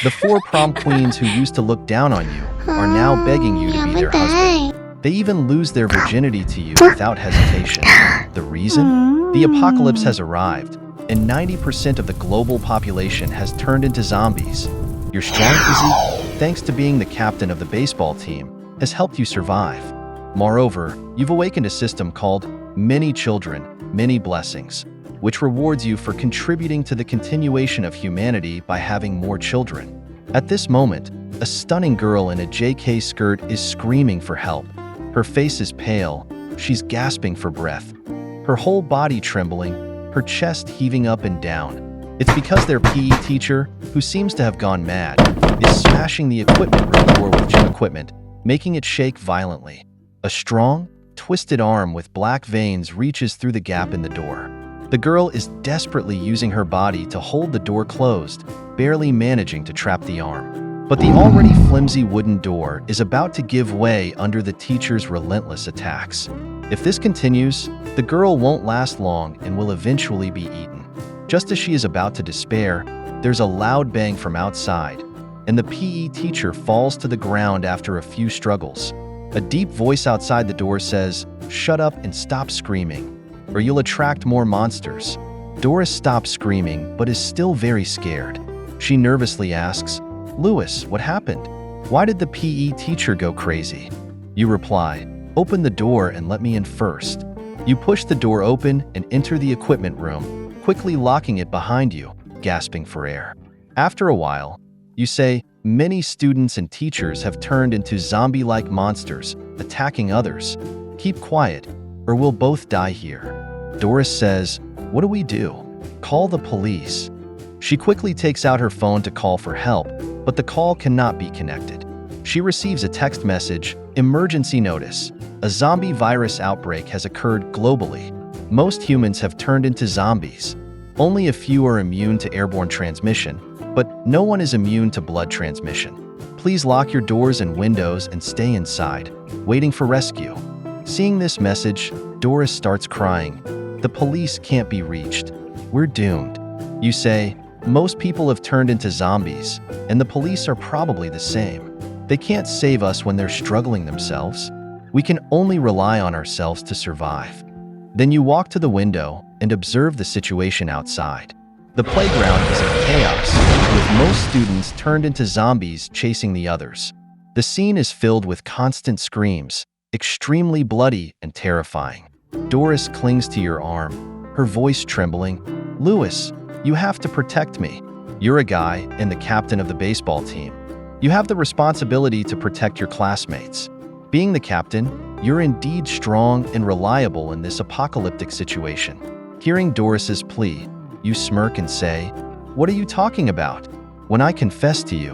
The four prom queens who used to look down on you are now begging you to ยัง be ไม่ their ตาย husband. They even lose their virginity to you without hesitation. The reason? The apocalypse has arrived, and 90% of the global population has turned into zombies. Your strong physique, thanks to being the captain of the baseball team, has helped you survive. Moreover, you've awakened a system called Many Children, Many Blessings, which rewards you for contributing to the continuation of humanity by having more children. At this moment, a stunning girl in a JK skirt is screaming for help. Her face is pale, she's gasping for breath, her whole body trembling, her chest heaving up and down. It's because their PE teacher, who seems to have gone mad, is smashing the equipment room door with gym equipment, making it shake violently. A strong, twisted arm with black veins reaches through the gap in the door. The girl is desperately using her body to hold the door closed, barely managing to trap the arm. But the already flimsy wooden door is about to give way under the teacher's relentless attacks. If this continues, the girl won't last long and will eventually be eaten. Just as she is about to despair, there's a loud bang from outside, and the PE teacher falls to the ground after a few struggles. A deep voice outside the door says, "Shut up and stop screaming, or you'll attract more monsters." Doris stops screaming but is still very scared. She nervously asks, "Louis, what happened? Why did the PE teacher go crazy?" You reply, "Open the door and let me in first." You push the door open and enter the equipment room, quickly locking it behind you, gasping for air. After a while, you say, "Many students and teachers have turned into zombie-like monsters, attacking others. Keep quiet, or we'll both die here." Doris says, "What do we do? Call the police." She quickly takes out her phone to call for help, but the call cannot be connected. She receives a text message, "Emergency notice. A zombie virus outbreak has occurred globally. Most humans have turned into zombies. Only a few are immune to airborne transmission, but no one is immune to blood transmission. Please lock your doors and windows and stay inside, waiting for rescue." Seeing this message, Doris starts crying. The police can't be reached. We're doomed. You say, "Most people have turned into zombies, and the police are probably the same. They can't save us when they're struggling themselves. We can only rely on ourselves to survive." Then you walk to the window and observe the situation outside. The playground is in chaos, with most students turned into zombies chasing the others. The scene is filled with constant screams, extremely bloody and terrifying. Doris clings to your arm, her voice trembling. "Louis, you have to protect me. You're a guy and the captain of the baseball team. You have the responsibility to protect your classmates. Being the captain, you're indeed strong and reliable in this apocalyptic situation." Hearing Doris's plea, you smirk and say, "What are you talking about? When I confessed to you,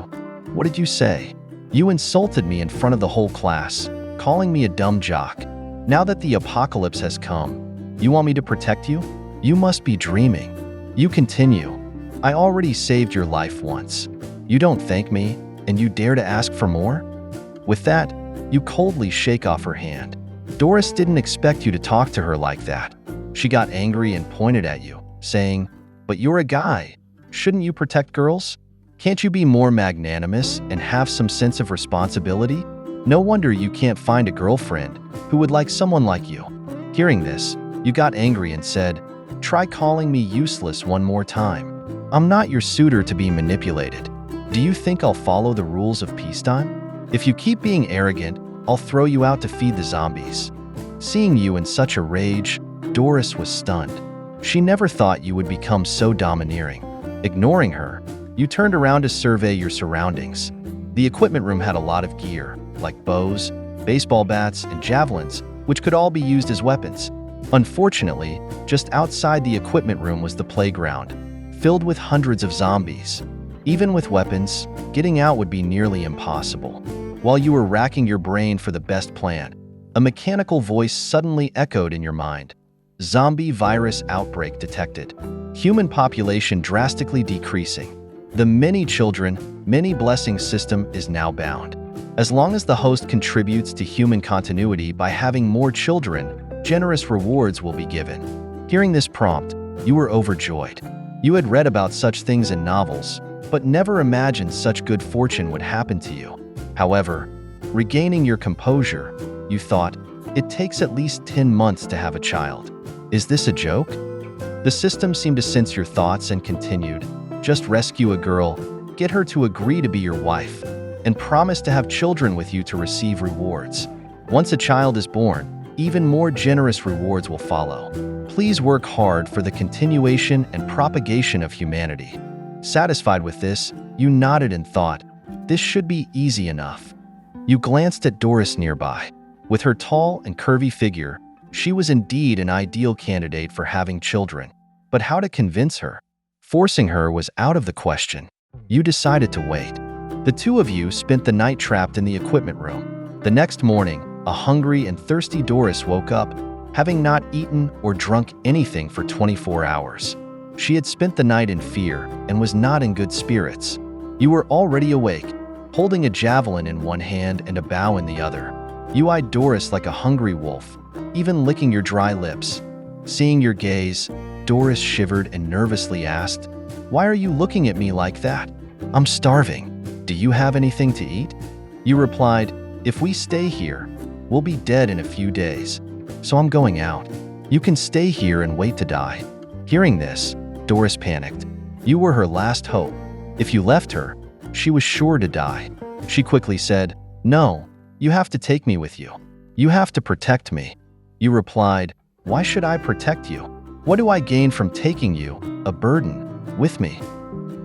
what did you say? You insulted me in front of the whole class, calling me a dumb jock. Now that the apocalypse has come, you want me to protect you? You must be dreaming." You continue, "I already saved your life once. You don't thank me, and you dare to ask for more?" With that, you coldly shake off her hand. Doris didn't expect you to talk to her like that. She got angry and pointed at you, saying, "But you're a guy. Shouldn't you protect girls? Can't you be more magnanimous and have some sense of responsibility? No wonder you can't find a girlfriend who would like someone like you." Hearing this, you got angry and said, "Try calling me useless one more time. I'm not your suitor to be manipulated. Do you think I'll follow the rules of peacetime? If you keep being arrogant, I'll throw you out to feed the zombies." Seeing you in such a rage, Doris was stunned. She never thought you would become so domineering. Ignoring her, you turned around to survey your surroundings. The equipment room had a lot of gear, like bows, baseball bats, and javelins, which could all be used as weapons. Unfortunately, just outside the equipment room was the playground, filled with hundreds of zombies. Even with weapons, getting out would be nearly impossible. While you were racking your brain for the best plan, a mechanical voice suddenly echoed in your mind. "Zombie virus outbreak detected. Human population drastically decreasing. The Many Children, Many Blessings system is now bound. As long as the host contributes to human continuity by having more children, generous rewards will be given." Hearing this prompt, you were overjoyed. You had read about such things in novels, but never imagined such good fortune would happen to you. However, regaining your composure, you thought, it takes at least 10 months to have a child. Is this a joke? The system seemed to sense your thoughts and continued, just rescue a girl, get her to agree to be your wife, and promise to have children with you to receive rewards. Once a child is born, even more generous rewards will follow. Please work hard for the continuation and propagation of humanity. Satisfied with this, you nodded and thought, this should be easy enough. You glanced at Doris nearby. With her tall and curvy figure, she was indeed an ideal candidate for having children. But how to convince her? Forcing her was out of the question. You decided to wait. The two of you spent the night trapped in the equipment room. The next morning, a hungry and thirsty Doris woke up, having not eaten or drunk anything for 24 hours. She had spent the night in fear and was not in good spirits. You were already awake, holding a javelin in one hand and a bow in the other. You eyed Doris like a hungry wolf, even licking your dry lips. Seeing your gaze, Doris shivered and nervously asked, "Why are you looking at me like that? I'm starving. Do you have anything to eat?" You replied, "If we stay here, we'll be dead in a few days. So I'm going out. You can stay here and wait to die." Hearing this, Doris panicked. You were her last hope. If you left her, she was sure to die. She quickly said, "No, you have to take me with you. You have to protect me." You replied, "Why should I protect you? What do I gain from taking you, a burden, with me?"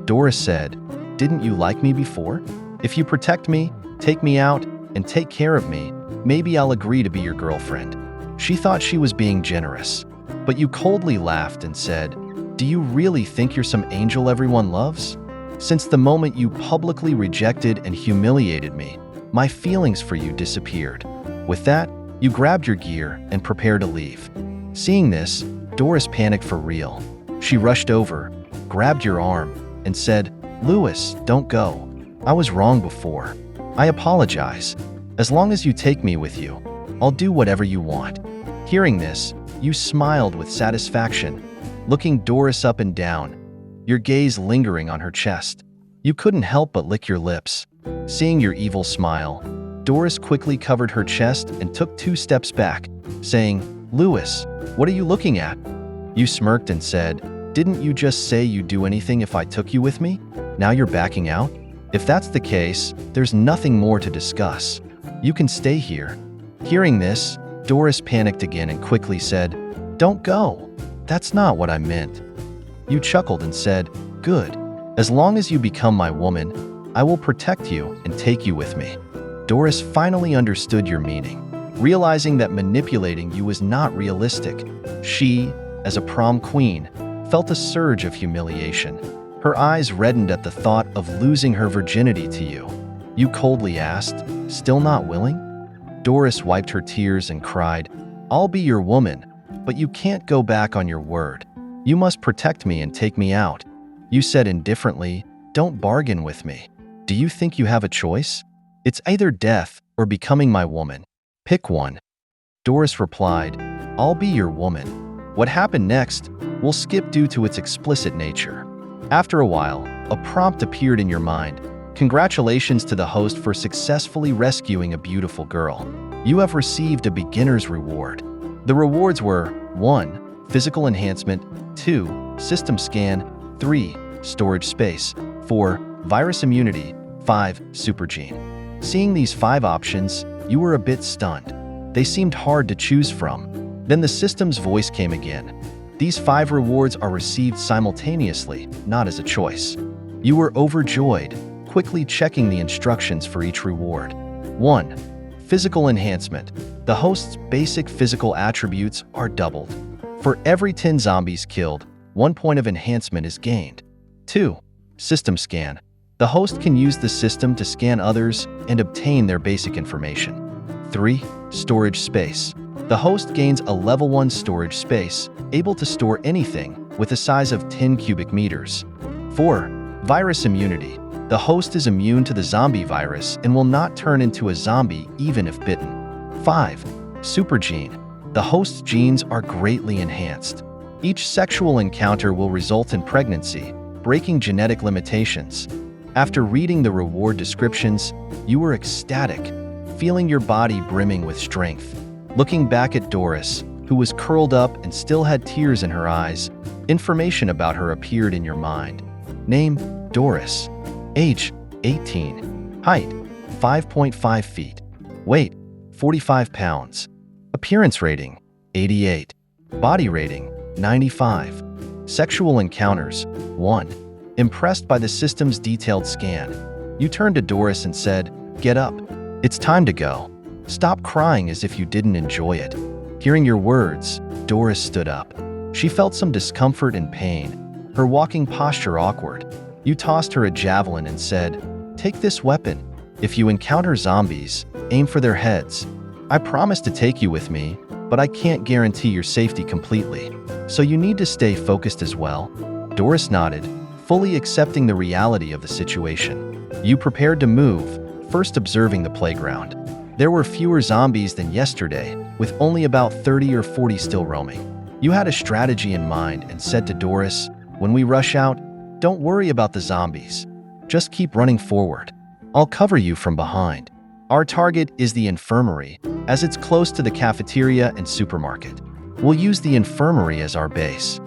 Doris said, "Didn't you like me before? If you protect me, take me out, and take care of me, maybe I'll agree to be your girlfriend." She thought she was being generous, but you coldly laughed and said, "Do you really think you're some angel everyone loves? Since the moment you publicly rejected and humiliated me, my feelings for you disappeared." With that, you grabbed your gear and prepared to leave. Seeing this, Doris panicked for real. She rushed over, grabbed your arm, and said, "Louis, don't go. I was wrong before. I apologize. As long as you take me with you, I'll do whatever you want." Hearing this, you smiled with satisfaction, looking Doris up and down, your gaze lingering on her chest. You couldn't help but lick your lips. Seeing your evil smile, Doris quickly covered her chest and took 2 steps back, saying, "Louis, what are you looking at?" You smirked and said, "Didn't you just say you'd do anything if I took you with me? Now you're backing out? If that's the case, there's nothing more to discuss. You can stay here." Hearing this, Doris panicked again and quickly said, "Don't go. That's not what I meant." You chuckled and said, "Good. As long as you become my woman, I will protect you and take you with me." Doris finally understood your meaning. Realizing that manipulating you was not realistic, she, as a prom queen, felt a surge of humiliation. Her eyes reddened at the thought of losing her virginity to you. You coldly asked, "Still not willing?" Doris wiped her tears and cried, "I'll be your woman, but you can't go back on your word. You must protect me and take me out." You said indifferently, "Don't bargain with me. Do you think you have a choice? It's either death or becoming my woman. Pick one." Doris replied, "I'll be your woman. What happened next, we'll skip due to its explicit nature." After a while, a prompt appeared in your mind. "Congratulations to the host for successfully rescuing a beautiful girl. You have received a beginner's reward." The rewards were 1. Physical enhancement, 2. System scan, 3. Storage space, 4. Virus immunity, 5. Super gene. Seeing these 5 options, you were a bit stunned. They seemed hard to choose from. Then the system's voice came again. These 5 rewards are received simultaneously, not as a choice. You were overjoyed, quickly checking the instructions for each reward. 1. Physical enhancement. The host's basic physical attributes are doubled. For every 10 zombies killed, 1 point of enhancement is gained. 2. System scan. The host can use the system to scan others and obtain their basic information. 3. Storage space. The host gains a level 1 storage space, able to store anything, with a size of 10 cubic meters. 4. Virus immunity. The host is immune to the zombie virus and will not turn into a zombie even if bitten. 5. Super gene. The host's genes are greatly enhanced. Each sexual encounter will result in pregnancy, breaking genetic limitations. After reading the reward descriptions, you were ecstatic, feeling your body brimming with strength. Looking back at Doris, who was curled up and still had tears in her eyes, information about her appeared in your mind. Name: Doris. Age: 18. Height: 5.5 feet. Weight: 45 pounds. Appearance rating: 88. Body rating: 95. Sexual encounters: 1. Impressed by the system's detailed scan, you turned to Doris and said, "Get up. It's time to go. Stop crying as if you didn't enjoy it." Hearing your words, Doris stood up. She felt some discomfort and pain, her walking posture awkward. You tossed her a javelin and said, "Take this weapon. If you encounter zombies, aim for their heads. I promise to take you with me, but I can't guarantee your safety completely. So you need to stay focused as well." Doris nodded, fully accepting the reality of the situation. You prepared to move, first observing the playground. There were fewer zombies than yesterday, with only about 30 or 40 still roaming. You had a strategy in mind and said to Doris, "When we rush out, don't worry about the zombies. Just keep running forward. I'll cover you from behind. Our target is the infirmary, as it's close to the cafeteria and supermarket. We'll use the infirmary as our base."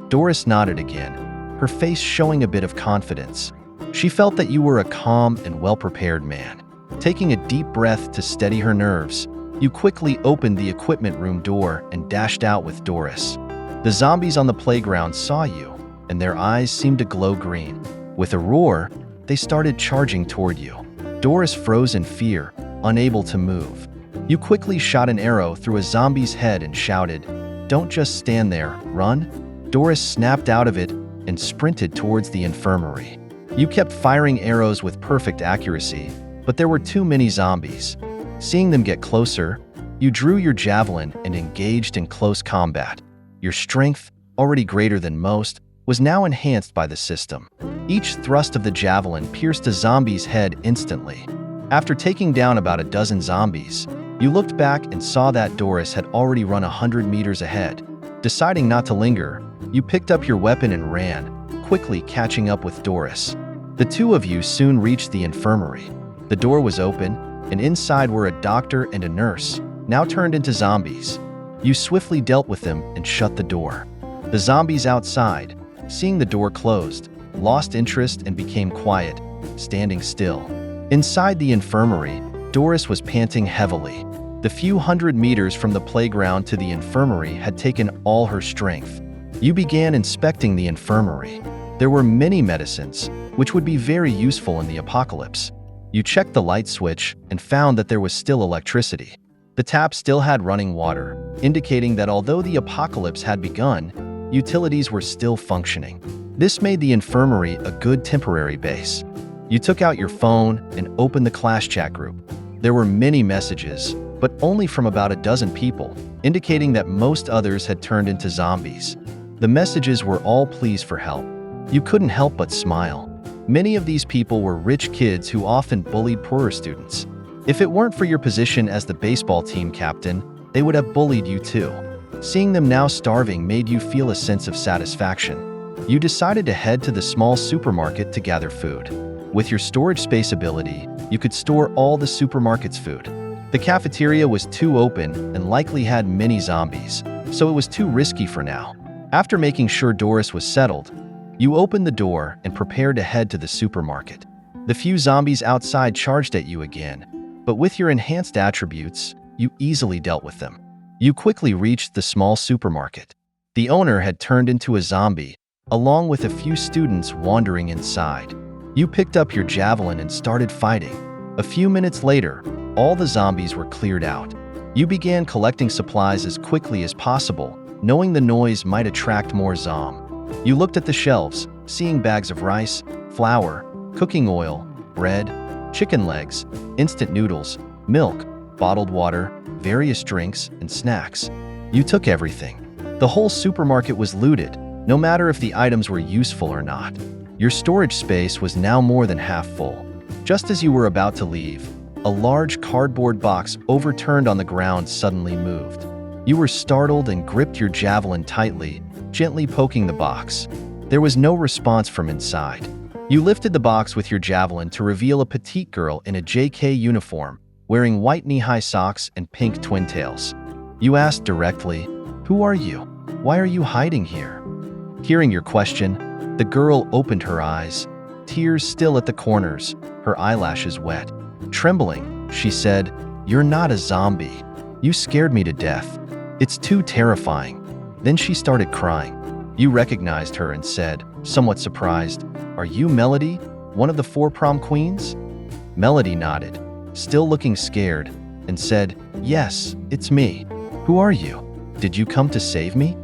Doris nodded again, her face showing a bit of confidence. She felt that you were a calm and well-prepared man. Taking a deep breath to steady her nerves, you quickly opened the equipment room door and dashed out with Doris. The zombies on the playground saw you, and their eyes seemed to glow green. With a roar, they started charging toward you. Doris froze in fear, unable to move. You quickly shot an arrow through a zombie's head and shouted, "Don't just stand there, run." Doris snapped out of it and sprinted towards the infirmary. You kept firing arrows with perfect accuracy, but there were too many zombies. Seeing them get closer, you drew your javelin and engaged in close combat. Your strength, already greater than most, was now enhanced by the system. Each thrust of the javelin pierced a zombie's head instantly. After taking down about a dozen zombies, you looked back and saw that Doris had already run 100 meters ahead. Deciding not to linger, you picked up your weapon and ran, quickly catching up with Doris. The two of you soon reached the infirmary. The door was open, and inside were a doctor and a nurse, now turned into zombies. You swiftly dealt with them and shut the door. The zombies outside, seeing the door closed, lost interest and became quiet, standing still. Inside the infirmary, Doris was panting heavily. The few hundred meters from the playground to the infirmary had taken all her strength. You began inspecting the infirmary. There were many medicines, which would be very useful in the apocalypse. You checked the light switch and found that there was still electricity. The tap still had running water, indicating that although the apocalypse had begun, utilities were still functioning. This made the infirmary a good temporary base. You took out your phone and opened the class chat group. There were many messages, but only from about a dozen people, indicating that most others had turned into zombies. The messages were all pleas for help. You couldn't help but smile. Many of these people were rich kids who often bullied poorer students. If it weren't for your position as the baseball team captain, they would have bullied you too. Seeing them now starving made you feel a sense of satisfaction. You decided to head to the small supermarket to gather food. With your storage space ability, you could store all the supermarket's food. The cafeteria was too open and likely had many zombies, so it was too risky for now. After making sure Doris was settled, you opened the door and prepared to head to the supermarket. The few zombies outside charged at you again, but with your enhanced attributes, you easily dealt with them. You quickly reached the small supermarket. The owner had turned into a zombie, along with a few students wandering inside. You picked up your javelin and started fighting. A few minutes later, all the zombies were cleared out. You began collecting supplies as quickly as possible, knowing the noise might attract more zom. You looked at the shelves, seeing bags of rice, flour, cooking oil, bread, chicken legs, instant noodles, milk, bottled water, various drinks, and snacks. You took everything. The whole supermarket was looted, no matter if the items were useful or not. Your storage space was now more than half full. Just as you were about to leave, a large cardboard box overturned on the ground suddenly moved. You were startled and gripped your javelin tightly, gently poking the box. There was no response from inside. You lifted the box with your javelin to reveal a petite girl in a JK uniform, wearing white knee-high socks and pink twin tails. You asked directly, "Who are you? Why are you hiding here?" Hearing your question, the girl opened her eyes, tears still at the corners, her eyelashes wet. Trembling, she said, "You're not a zombie. You scared me to death. It's too terrifying." Then she started crying. You recognized her and said, somewhat surprised, "Are you Melody, one of the 4 prom queens?" Melody nodded, still looking scared, and said, "Yes, it's me. Who are you? Did you come to save me?"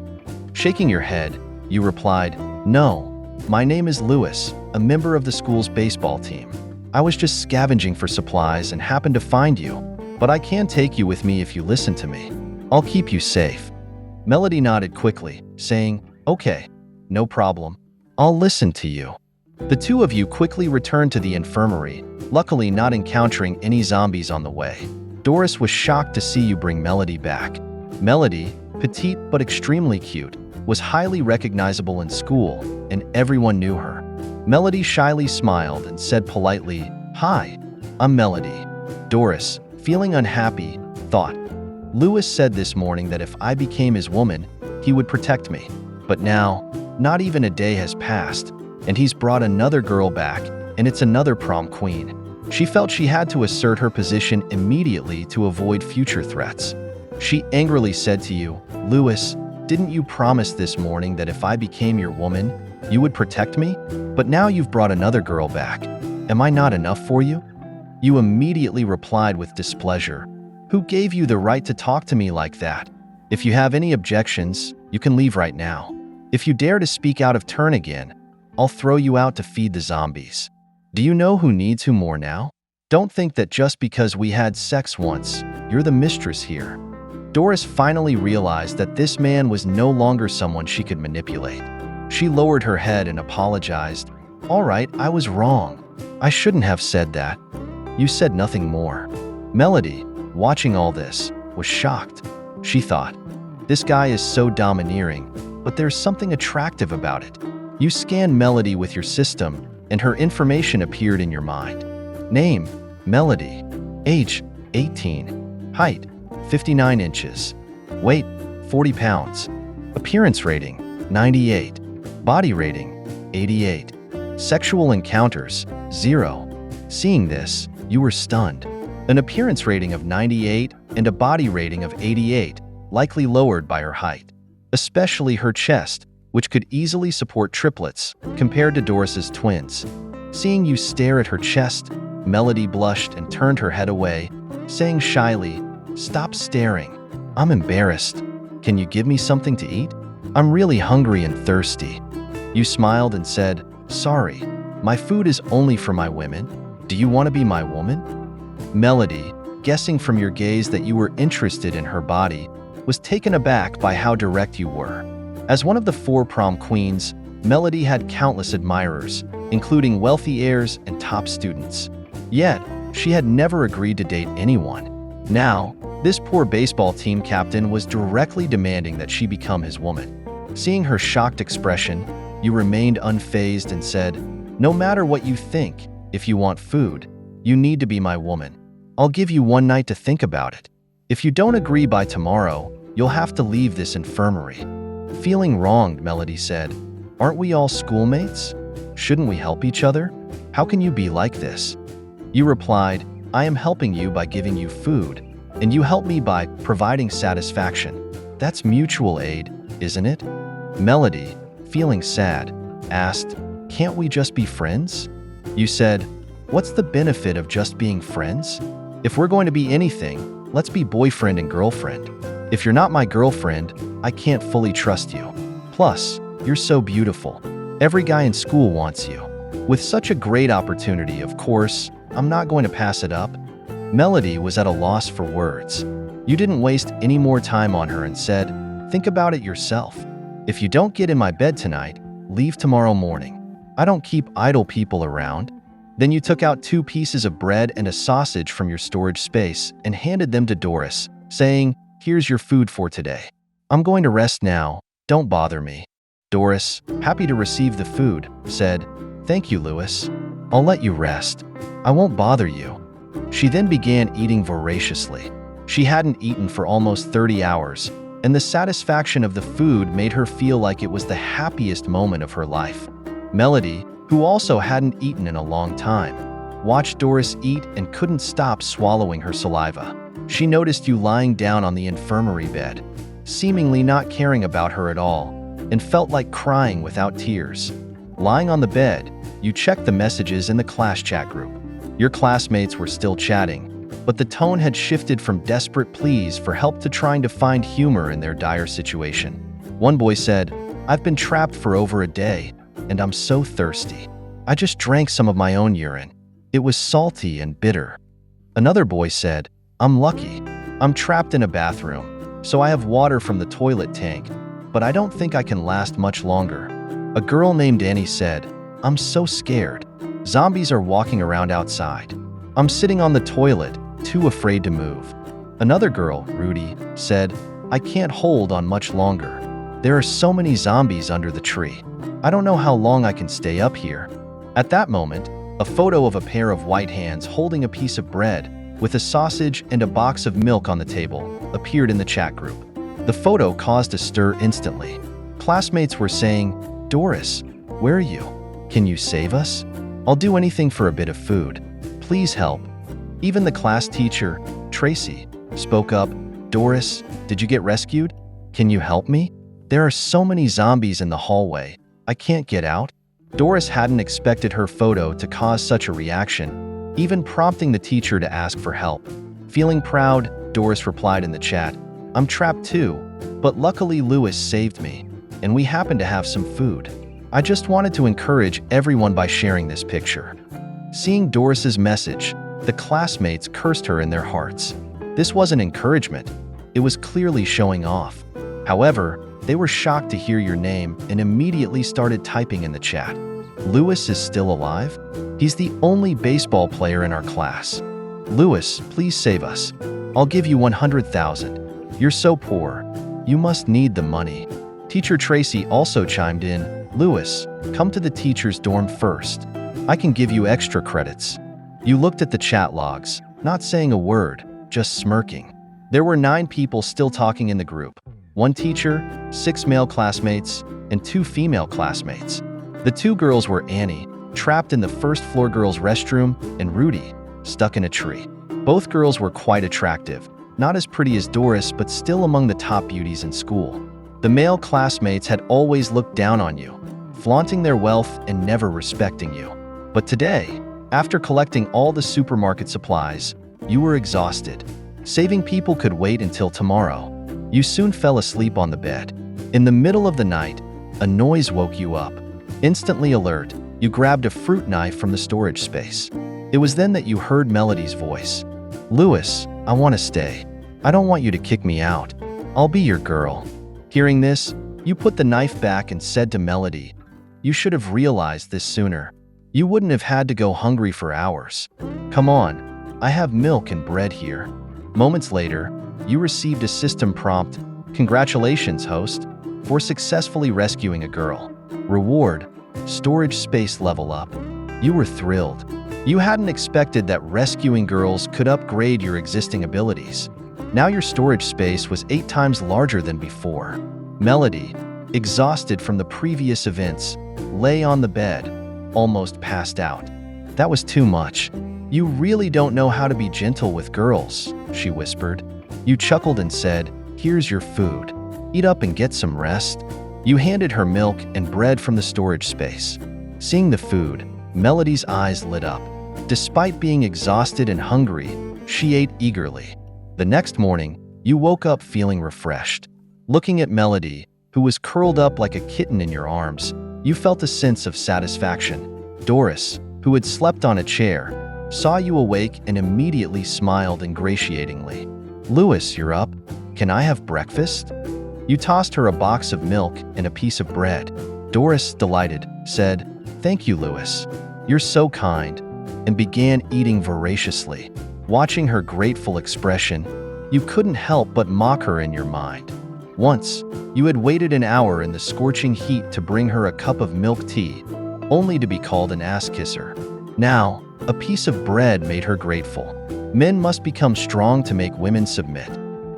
Shaking your head, you replied, "No, my name is Lewis, a member of the school's baseball team. I was just scavenging for supplies and happened to find you, but I can take you with me if you listen to me. I'll keep you safe." Melody nodded quickly, saying, "Okay, no problem. I'll listen to you." The two of you quickly returned to the infirmary, luckily not encountering any zombies on the way. Doris was shocked to see you bring Melody back. Melody, petite but extremely cute, was highly recognizable in school, and everyone knew her. Melody shyly smiled and said politely, "Hi, I'm Melody." Doris, feeling unhappy, thought, "Lewis said this morning that if I became his woman, he would protect me. But now, not even a day has passed, and he's brought another girl back, and it's another prom queen." She felt she had to assert her position immediately to avoid future threats. She angrily said to you, "Lewis, didn't you promise this morning that if I became your woman, you would protect me? But now you've brought another girl back. Am I not enough for you?" You immediately replied with displeasure, "Who gave you the right to talk to me like that? If you have any objections, you can leave right now. If you dare to speak out of turn again, I'll throw you out to feed the zombies. Do you know who needs who more now? Don't think that just because we had sex once, you're the mistress here." Doris finally realized that this man was no longer someone she could manipulate. She lowered her head and apologized. "All right, I was wrong. I shouldn't have said that." You said nothing more. Melody, watching all this, was shocked. She thought, "This guy is so domineering, but there's something attractive about it." You scanned Melody with your system, and her information appeared in your mind. Name, Melody. Age, 18. Height, 59 inches. Weight, 40 pounds. Appearance rating, 98. Body rating, 88. Sexual encounters, 0. Seeing this, you were stunned. An appearance rating of 98 and a body rating of 88, likely lowered by her height. Especially her chest, which could easily support triplets, compared to Doris's twins. Seeing you stare at her chest, Melody blushed and turned her head away, saying shyly, "Stop staring. I'm embarrassed. Can you give me something to eat? I'm really hungry and thirsty." You smiled and said, "Sorry, my food is only for my women. Do you want to be my woman?" Melody, guessing from your gaze that you were interested in her body, was taken aback by how direct you were. As one of the 4 prom queens, Melody had countless admirers, including wealthy heirs and top students. Yet, she had never agreed to date anyone. Now, this poor baseball team captain was directly demanding that she become his woman. Seeing her shocked expression, you remained unfazed and said, "No matter what you think, if you want food, you need to be my woman. I'll give you one night to think about it. If you don't agree by tomorrow, you'll have to leave this infirmary." Feeling wronged, Melody said, "Aren't we all schoolmates? Shouldn't we help each other? How can you be like this?" You replied, "I am helping you by giving you food, and you help me by providing satisfaction. That's mutual aid, isn't it?" Melody, feeling sad, asked, "Can't we just be friends?" You said, "What's the benefit of just being friends? If we're going to be anything, let's be boyfriend and girlfriend. If you're not my girlfriend, I can't fully trust you. Plus, you're so beautiful. Every guy in school wants you. With such a great opportunity, of course, I'm not going to pass it up." Melody was at a loss for words. You didn't waste any more time on her and said, "Think about it yourself. If you don't get in my bed tonight, leave tomorrow morning. I don't keep idle people around." Then you took out 2 pieces of bread and a sausage from your storage space and handed them to Doris, saying, "Here's your food for today. I'm going to rest now. Don't bother me." Doris, happy to receive the food, said, Thank you, Lewis. I'll let you rest. I won't bother you. She then began eating voraciously. She hadn't eaten for almost 30 hours, and the satisfaction of the food made her feel like it was the happiest moment of her life. Melody, who also hadn't eaten in a long time, watched Doris eat and couldn't stop swallowing her saliva. She noticed you lying down on the infirmary bed, seemingly not caring about her at all, and felt like crying without tears. Lying on the bed, you checked the messages in the class chat group. Your classmates were still chatting, but the tone had shifted from desperate pleas for help to trying to find humor in their dire situation. One boy said, "I've been trapped for over a day, and I'm so thirsty. I just drank some of my own urine. It was salty and bitter." Another boy said, "I'm lucky. I'm trapped in a bathroom, so I have water from the toilet tank, but I don't think I can last much longer." A girl named Annie said, "I'm so scared. Zombies are walking around outside. I'm sitting on the toilet, too afraid to move." Another girl, Rudy, said, "I can't hold on much longer. There are so many zombies under the tree. I don't know how long I can stay up here." At that moment, a photo of a pair of white hands holding a piece of bread with a sausage and a box of milk on the table appeared in the chat group. The photo caused a stir instantly. Classmates were saying, "Doris, where are you? Can you save us? I'll do anything for a bit of food. Please help." Even the class teacher, Tracy, spoke up, "Doris, did you get rescued? Can you help me? There are so many zombies in the hallway. I can't get out." Doris hadn't expected her photo to cause such a reaction, even prompting the teacher to ask for help. Feeling proud, Doris replied in the chat, "I'm trapped too, but luckily Lewis saved me, and we happen to have some food. I just wanted to encourage everyone by sharing this picture." Seeing Doris's message, the classmates cursed her in their hearts. This wasn't encouragement, it was clearly showing off. However, they were shocked to hear your name and immediately started typing in the chat. "Lewis is still alive? He's the only baseball player in our class. Lewis, please save us. I'll give you 100,000. You're so poor. You must need the money." Teacher Tracy also chimed in, "Lewis, come to the teacher's dorm first. I can give you extra credits." You looked at the chat logs, not saying a word, just smirking. There were 9 people still talking in the group. 1 teacher, 6 male classmates, and 2 female classmates. The 2 girls were Annie, trapped in the first-floor girls' restroom, and Rudy, stuck in a tree. Both girls were quite attractive, not as pretty as Doris, but still among the top beauties in school. The male classmates had always looked down on you, flaunting their wealth and never respecting you. But today, after collecting all the supermarket supplies, you were exhausted. Saving people could wait until tomorrow. You soon fell asleep on the bed. In the middle of the night, a noise woke you up. Instantly alert, you grabbed a fruit knife from the storage space. It was then that you heard Melody's voice. "Lewis, I want to stay. I don't want you to kick me out. I'll be your girl." Hearing this, you put the knife back and said to Melody, "You should have realized this sooner. You wouldn't have had to go hungry for hours. Come on, I have milk and bread here." Moments later, you received a system prompt, "Congratulations, host, for successfully rescuing a girl. Reward, storage space level up." You were thrilled. You hadn't expected that rescuing girls could upgrade your existing abilities. Now your storage space was 8 times larger than before. Melody, exhausted from the previous events, lay on the bed, almost passed out. "That was too much. You really don't know how to be gentle with girls," she whispered. You chuckled and said, "Here's your food. Eat up and get some rest." You handed her milk and bread from the storage space. Seeing the food, Melody's eyes lit up. Despite being exhausted and hungry, she ate eagerly. The next morning, you woke up feeling refreshed. Looking at Melody, who was curled up like a kitten in your arms, you felt a sense of satisfaction. Doris, who had slept on a chair, saw you awake and immediately smiled ingratiatingly. "Lewis, you're up. Can I have breakfast?" You tossed her a box of milk and a piece of bread. Doris, delighted, said, "Thank you, Lewis. You're so kind," and began eating voraciously. Watching her grateful expression, you couldn't help but mock her in your mind. Once, you had waited an hour in the scorching heat to bring her a cup of milk tea, only to be called an ass-kisser. Now, a piece of bread made her grateful. Men must become strong to make women submit.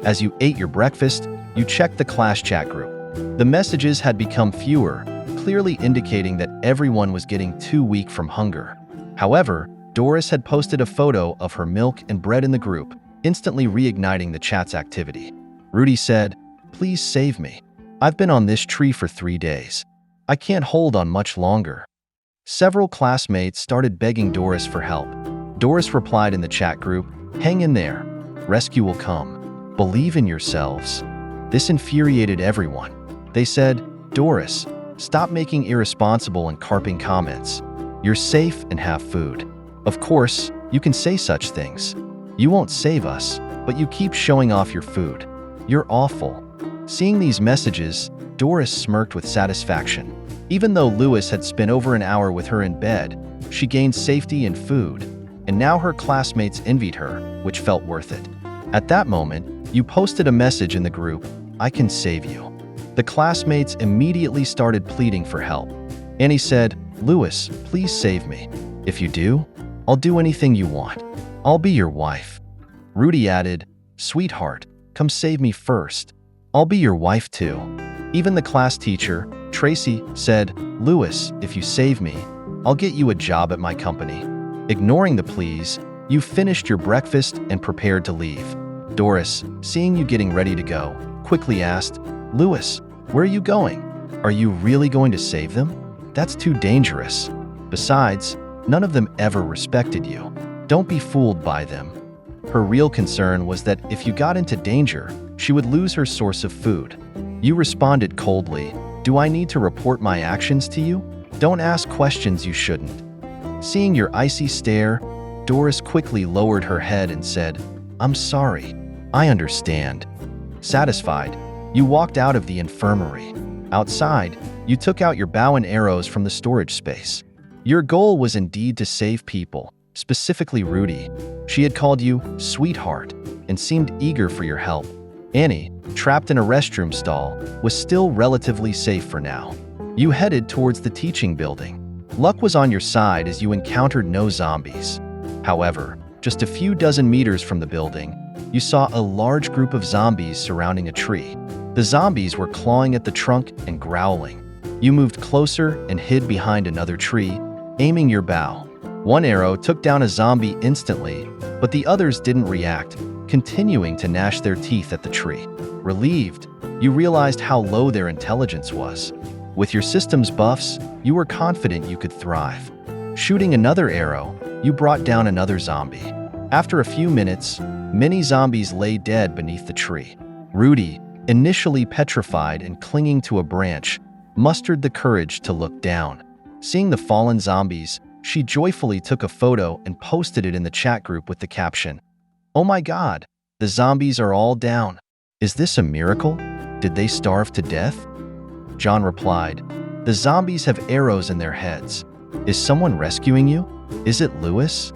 As you ate your breakfast, you checked the class chat group. The messages had become fewer, clearly indicating that everyone was getting too weak from hunger. However, Doris had posted a photo of her milk and bread in the group, instantly reigniting the chat's activity. Rudy said, "Please save me. I've been on this tree for 3 days. I can't hold on much longer." Several classmates started begging Doris for help. Doris replied in the chat group, "Hang in there. Rescue will come. Believe in yourselves." This infuriated everyone. They said, "Doris, stop making irresponsible and carping comments. You're safe and have food. Of course, you can say such things. You won't save us, but you keep showing off your food. You're awful." Seeing these messages, Doris smirked with satisfaction. Even though Lewis had spent over an hour with her in bed, she gained safety and food, and now her classmates envied her, which felt worth it. At that moment, you posted a message in the group, "I can save you." The classmates immediately started pleading for help. Annie said, "Lewis, please save me. If you do, I'll do anything you want. I'll be your wife." Rudy added, "Sweetheart, come save me first. I'll be your wife too." Even the class teacher, Tracy, said, "Lewis, if you save me, I'll get you a job at my company." Ignoring the pleas, you finished your breakfast and prepared to leave. Doris, seeing you getting ready to go, quickly asked, "Lewis, where are you going? Are you really going to save them? That's too dangerous. Besides, none of them ever respected you. Don't be fooled by them." Her real concern was that if you got into danger, she would lose her source of food. You responded coldly, "Do I need to report my actions to you? Don't ask questions you shouldn't." Seeing your icy stare, Doris quickly lowered her head and said, "I'm sorry. I understand." Satisfied, you walked out of the infirmary. Outside, you took out your bow and arrows from the storage space. Your goal was indeed to save people, specifically Rudy. She had called you sweetheart and seemed eager for your help. Annie, trapped in a restroom stall, was still relatively safe for now. You headed towards the teaching building. Luck was on your side as you encountered no zombies. However, just a few dozen meters from the building, you saw a large group of zombies surrounding a tree. The zombies were clawing at the trunk and growling. You moved closer and hid behind another tree, aiming your bow. One arrow took down a zombie instantly, but the others didn't react, continuing to gnash their teeth at the tree. Relieved, you realized how low their intelligence was. With your system's buffs, you were confident you could thrive. Shooting another arrow, you brought down another zombie. After a few minutes, many zombies lay dead beneath the tree. Rudy, initially petrified and clinging to a branch, mustered the courage to look down. Seeing the fallen zombies, she joyfully took a photo and posted it in the chat group with the caption, "Oh my God, the zombies are all down. Is this a miracle? Did they starve to death?" John replied, "The zombies have arrows in their heads. Is someone rescuing you? Is it Lewis?"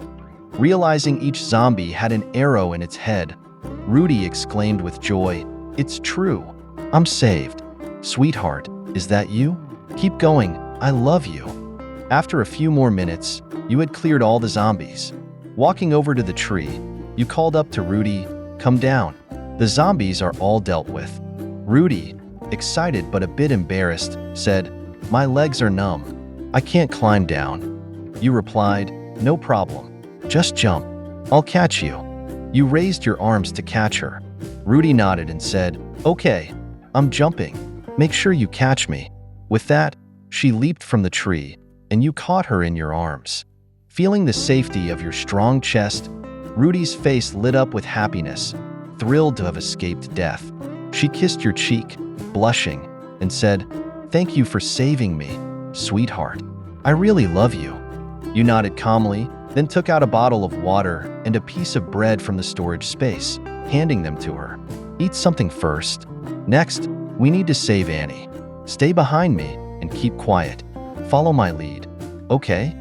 Realizing each zombie had an arrow in its head, Rudy exclaimed with joy, "It's true. I'm saved. Sweetheart, is that you? Keep going. I love you." After a few more minutes, you had cleared all the zombies. Walking over to the tree, you called up to Rudy, "Come down. The zombies are all dealt with." Rudy, excited but a bit embarrassed, said, "My legs are numb. I can't climb down." You replied, "No problem. Just jump. I'll catch you." You raised your arms to catch her. Rudy nodded and said, "Okay, I'm jumping. Make sure you catch me." With that, she leaped from the tree, and you caught her in your arms. Feeling the safety of your strong chest, Rudy's face lit up with happiness, thrilled to have escaped death. She kissed your cheek, blushing, and said, "Thank you for saving me, sweetheart. I really love you." You nodded calmly, then took out a bottle of water and a piece of bread from the storage space, handing them to her. "Eat something first. Next, we need to save Annie. Stay behind me and keep quiet. Follow my lead. Okay?"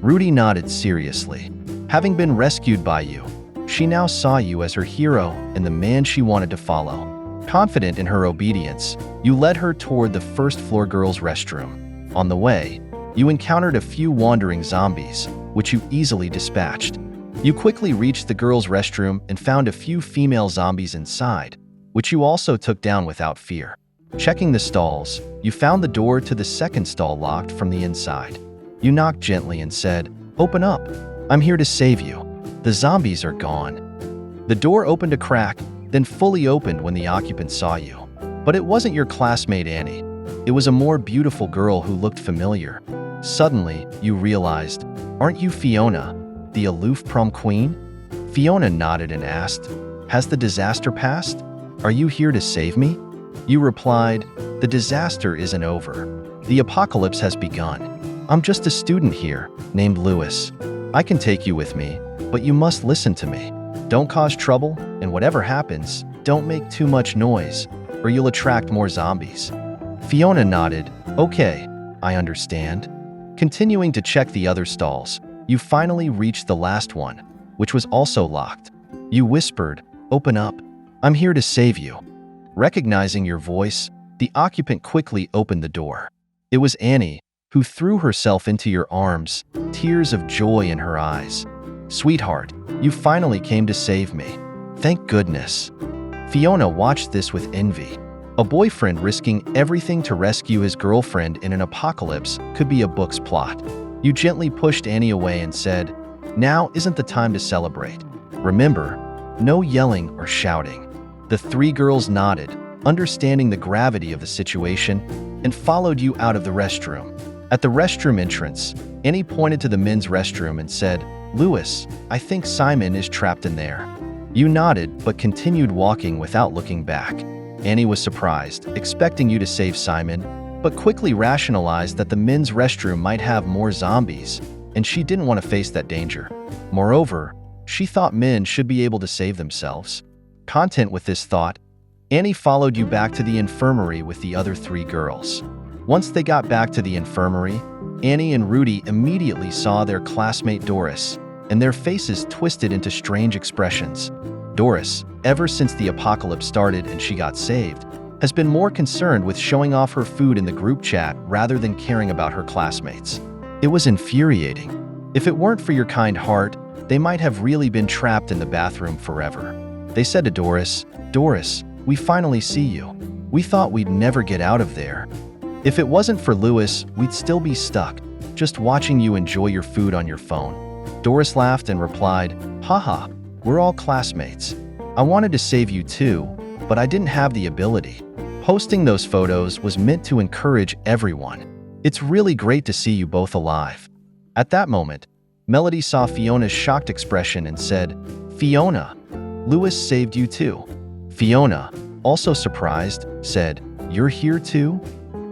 Rudy nodded seriously. Having been rescued by you, she now saw you as her hero and the man she wanted to follow. Confident in her obedience, you led her toward the first-floor girls' restroom. On the way, You encountered a few wandering zombies, which you easily dispatched. You quickly reached the girls' restroom and found a few female zombies inside, which you also took down without fear. Checking the stalls, you found the door to the second stall locked from the inside. You knocked gently and said, "Open up. I'm here to save you. The zombies are gone." The door opened a crack, then fully opened when the occupant saw you. But it wasn't your classmate Annie. It was a more beautiful girl who looked familiar. Suddenly, you realized, "Aren't you Fiona, the aloof prom queen?" Fiona nodded and asked, "Has the disaster passed? Are you here to save me?" You replied, "The disaster isn't over. The apocalypse has begun. I'm just a student here, named Lewis. I can take you with me, but you must listen to me. Don't cause trouble, and whatever happens, don't make too much noise, or you'll attract more zombies." Fiona nodded, "Okay, I understand." Continuing to check the other stalls, you finally reached the last one, which was also locked. You whispered, "Open up. I'm here to save you." Recognizing your voice, the occupant quickly opened the door. It was Annie, who threw herself into your arms, tears of joy in her eyes. "Sweetheart, you finally came to save me. Thank goodness." Fiona watched this with envy. A boyfriend risking everything to rescue his girlfriend in an apocalypse could be a book's plot. You gently pushed Annie away and said, "Now isn't the time to celebrate. Remember, no yelling or shouting." The three girls nodded, understanding the gravity of the situation, and followed you out of the restroom. At the restroom entrance, Annie pointed to the men's restroom and said, "Lewis, I think Simon is trapped in there." You nodded but continued walking without looking back. Annie was surprised, expecting you to save Simon, but quickly rationalized that the men's restroom might have more zombies, and she didn't want to face that danger. Moreover, she thought men should be able to save themselves. Content with this thought, Annie followed you back to the infirmary with the other three girls. Once they got back to the infirmary, Annie and Rudy immediately saw their classmate Doris, and their faces twisted into strange expressions. Doris, ever since the apocalypse started and she got saved, has been more concerned with showing off her food in the group chat rather than caring about her classmates. It was infuriating. If it weren't for your kind heart, they might have really been trapped in the bathroom forever. They said to Doris, "Doris, we finally see you. We thought we'd never get out of there. If it wasn't for Lewis, we'd still be stuck, just watching you enjoy your food on your phone." Doris laughed and replied, "Haha, we're all classmates. I wanted to save you too, but I didn't have the ability." Posting those photos was meant to encourage everyone. "It's really great to see you both alive." At that moment, Melody saw Fiona's shocked expression and said, "Fiona, Lewis saved you too." Fiona, also surprised, said, "You're here too?"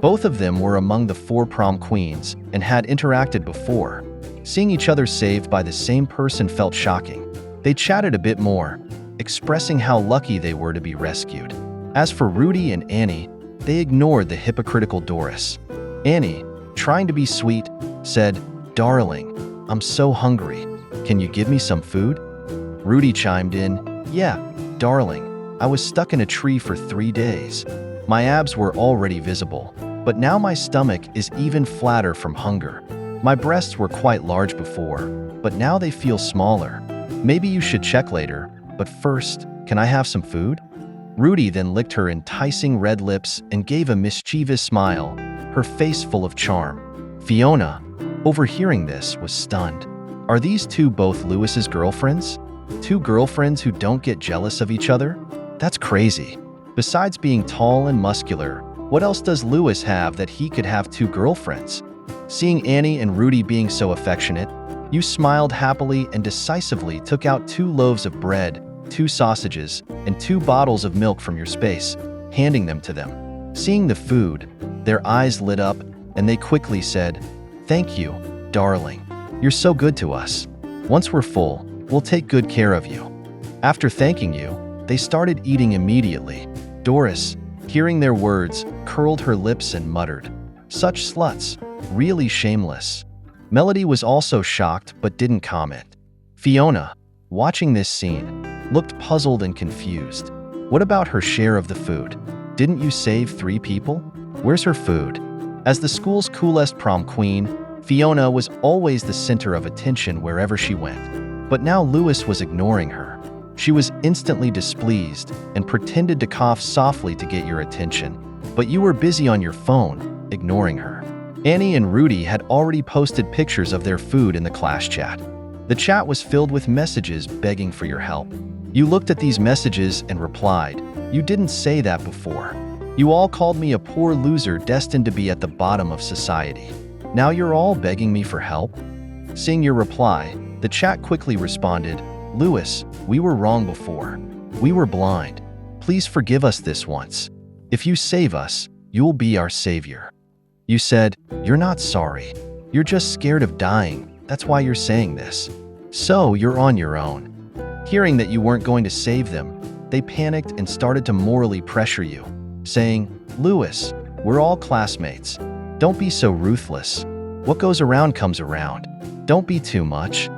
Both of them were among the 4 prom queens and had interacted before. Seeing each other saved by the same person felt shocking. They chatted a bit more, expressing how lucky they were to be rescued. As for Rudy and Annie, they ignored the hypocritical Doris. Annie, trying to be sweet, said, "Darling, I'm so hungry. Can you give me some food?" Rudy chimed in, "Yeah, darling, I was stuck in a tree for 3 days. My abs were already visible, but now my stomach is even flatter from hunger. My breasts were quite large before, but now they feel smaller. Maybe you should check later, but first, can I have some food?" Rudy then licked her enticing red lips and gave a mischievous smile, her face full of charm. Fiona, overhearing this, was stunned. Are these two both Lewis's girlfriends? 2 girlfriends who don't get jealous of each other? That's crazy. Besides being tall and muscular, what else does Lewis have that he could have 2 girlfriends? Seeing Annie and Rudy being so affectionate, you smiled happily and decisively took out 2 loaves of bread, 2 sausages, and 2 bottles of milk from your space, handing them to them. Seeing the food, their eyes lit up, and they quickly said, "Thank you, darling. You're so good to us. Once we're full, we'll take good care of you." After thanking you, they started eating immediately. Doris, hearing their words, curled her lips and muttered, "Such sluts, really shameless." Melody was also shocked but didn't comment. Fiona, watching this scene, looked puzzled and confused. What about her share of the food? Didn't you save 3 people? Where's her food? As the school's coolest prom queen, Fiona was always the center of attention wherever she went, but now Lewis was ignoring her. She was instantly displeased and pretended to cough softly to get your attention, but you were busy on your phone, ignoring her. Annie and Rudy had already posted pictures of their food in the class chat. The chat was filled with messages begging for your help. You looked at these messages and replied, "You didn't say that before. You all called me a poor loser destined to be at the bottom of society. Now you're all begging me for help?" Seeing your reply, the chat quickly responded, "Lewis, we were wrong before. We were blind. Please forgive us this once. If you save us, you'll be our savior." You said, "You're not sorry. You're just scared of dying. That's why you're saying this. So you're on your own." Hearing that you weren't going to save them, they panicked and started to morally pressure you, saying, "Lewis, we're all classmates. Don't be so ruthless. What goes around comes around. Don't be too much."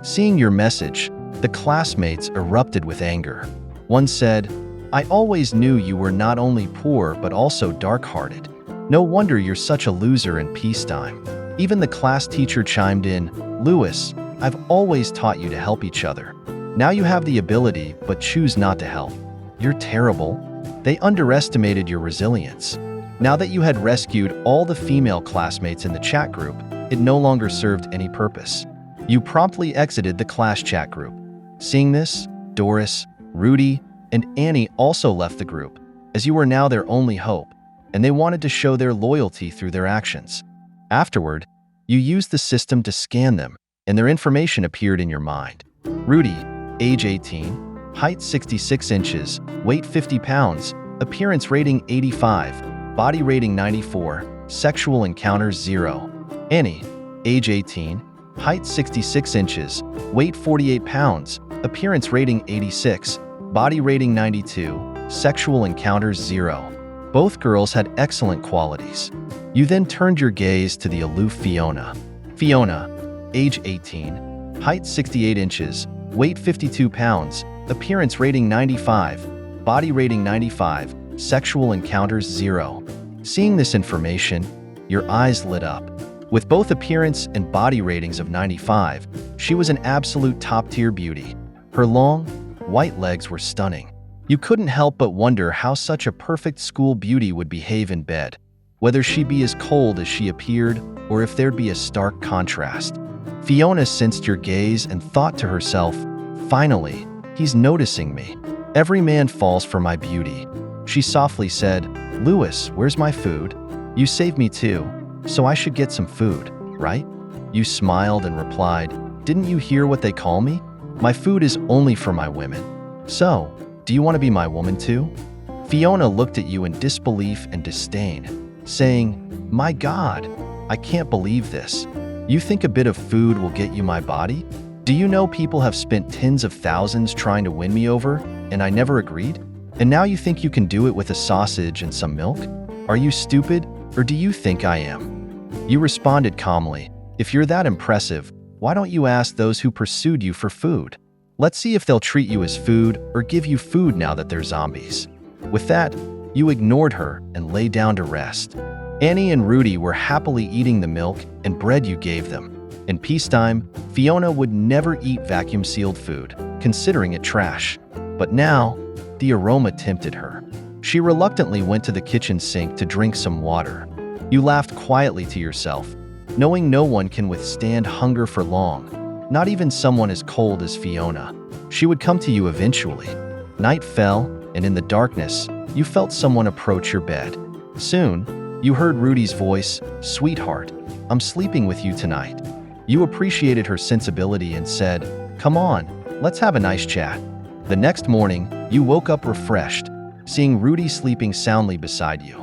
Seeing your message, the classmates erupted with anger. One said, "I always knew you were not only poor but also dark-hearted. No wonder you're such a loser in peacetime." Even the class teacher chimed in, "Lewis, I've always taught you to help each other. Now you have the ability but choose not to help. You're terrible." They underestimated your resilience. Now that you had rescued all the female classmates in the chat group, it no longer served any purpose. You promptly exited the class chat group. Seeing this, Doris, Rudy, and Annie also left the group, as you were now their only hope, and they wanted to show their loyalty through their actions. Afterward, you used the system to scan them, and their information appeared in your mind. Rudy, age 18, height 66 inches, weight 50 pounds, appearance rating 85, body rating 94, sexual encounters 0. Annie, age 18, height 66 inches, weight 48 pounds, appearance rating 86, body rating 92, sexual encounters 0. Both girls had excellent qualities. You then turned your gaze to the aloof Fiona. Fiona, age 18, height 68 inches, weight 52 pounds, appearance rating 95, body rating 95, sexual encounters 0. Seeing this information, your eyes lit up. With both appearance and body ratings of 95, she was an absolute top-tier beauty. Her long, white legs were stunning. You couldn't help but wonder how such a perfect school beauty would behave in bed, whether she'd be as cold as she appeared or if there'd be a stark contrast. Fiona sensed your gaze and thought to herself, "Finally, he's noticing me. Every man falls for my beauty." She softly said, "Lewis, where's my food? You saved me too, so I should get some food, right?" You smiled and replied, "Didn't you hear what they call me? My food is only for my women. So, do you want to be my woman too?" Fiona looked at you in disbelief and disdain, saying, "My God, I can't believe this. You think a bit of food will get you my body? Do you know people have spent tens of thousands trying to win me over, and I never agreed? And now you think you can do it with a sausage and some milk? Are you stupid, or do you think I am?" You responded calmly, "If you're that impressive, why don't you ask those who pursued you for food? Let's see if they'll treat you as food or give you food now that they're zombies." With that, you ignored her and lay down to rest. Annie and Rudy were happily eating the milk and bread you gave them. In peacetime, Fiona would never eat vacuum-sealed food, considering it trash. But now, the aroma tempted her. She reluctantly went to the kitchen sink to drink some water. You laughed quietly to yourself, knowing no one can withstand hunger for long, not even someone as cold as Fiona. She would come to you eventually. Night fell, and in the darkness, you felt someone approach your bed. Soon, you heard Rudy's voice, "Sweetheart, I'm sleeping with you tonight." You appreciated her sensibility and said, "Come on, let's have a nice chat." The next morning, you woke up refreshed, seeing Rudy sleeping soundly beside you.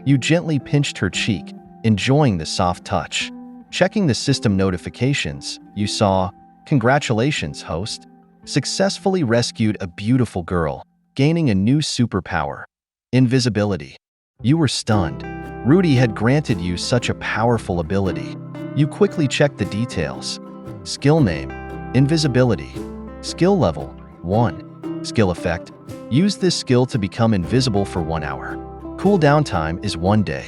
You gently pinched her cheek, enjoying the soft touch. Checking the system notifications, you saw, "Congratulations, host. Successfully rescued a beautiful girl, gaining a new superpower, invisibility." You were stunned. Rudy had granted you such a powerful ability. You quickly checked the details. Skill name, invisibility. Skill level, 1. Skill effect, use this skill to become invisible for 1 hour. Cooldown time is 1 day.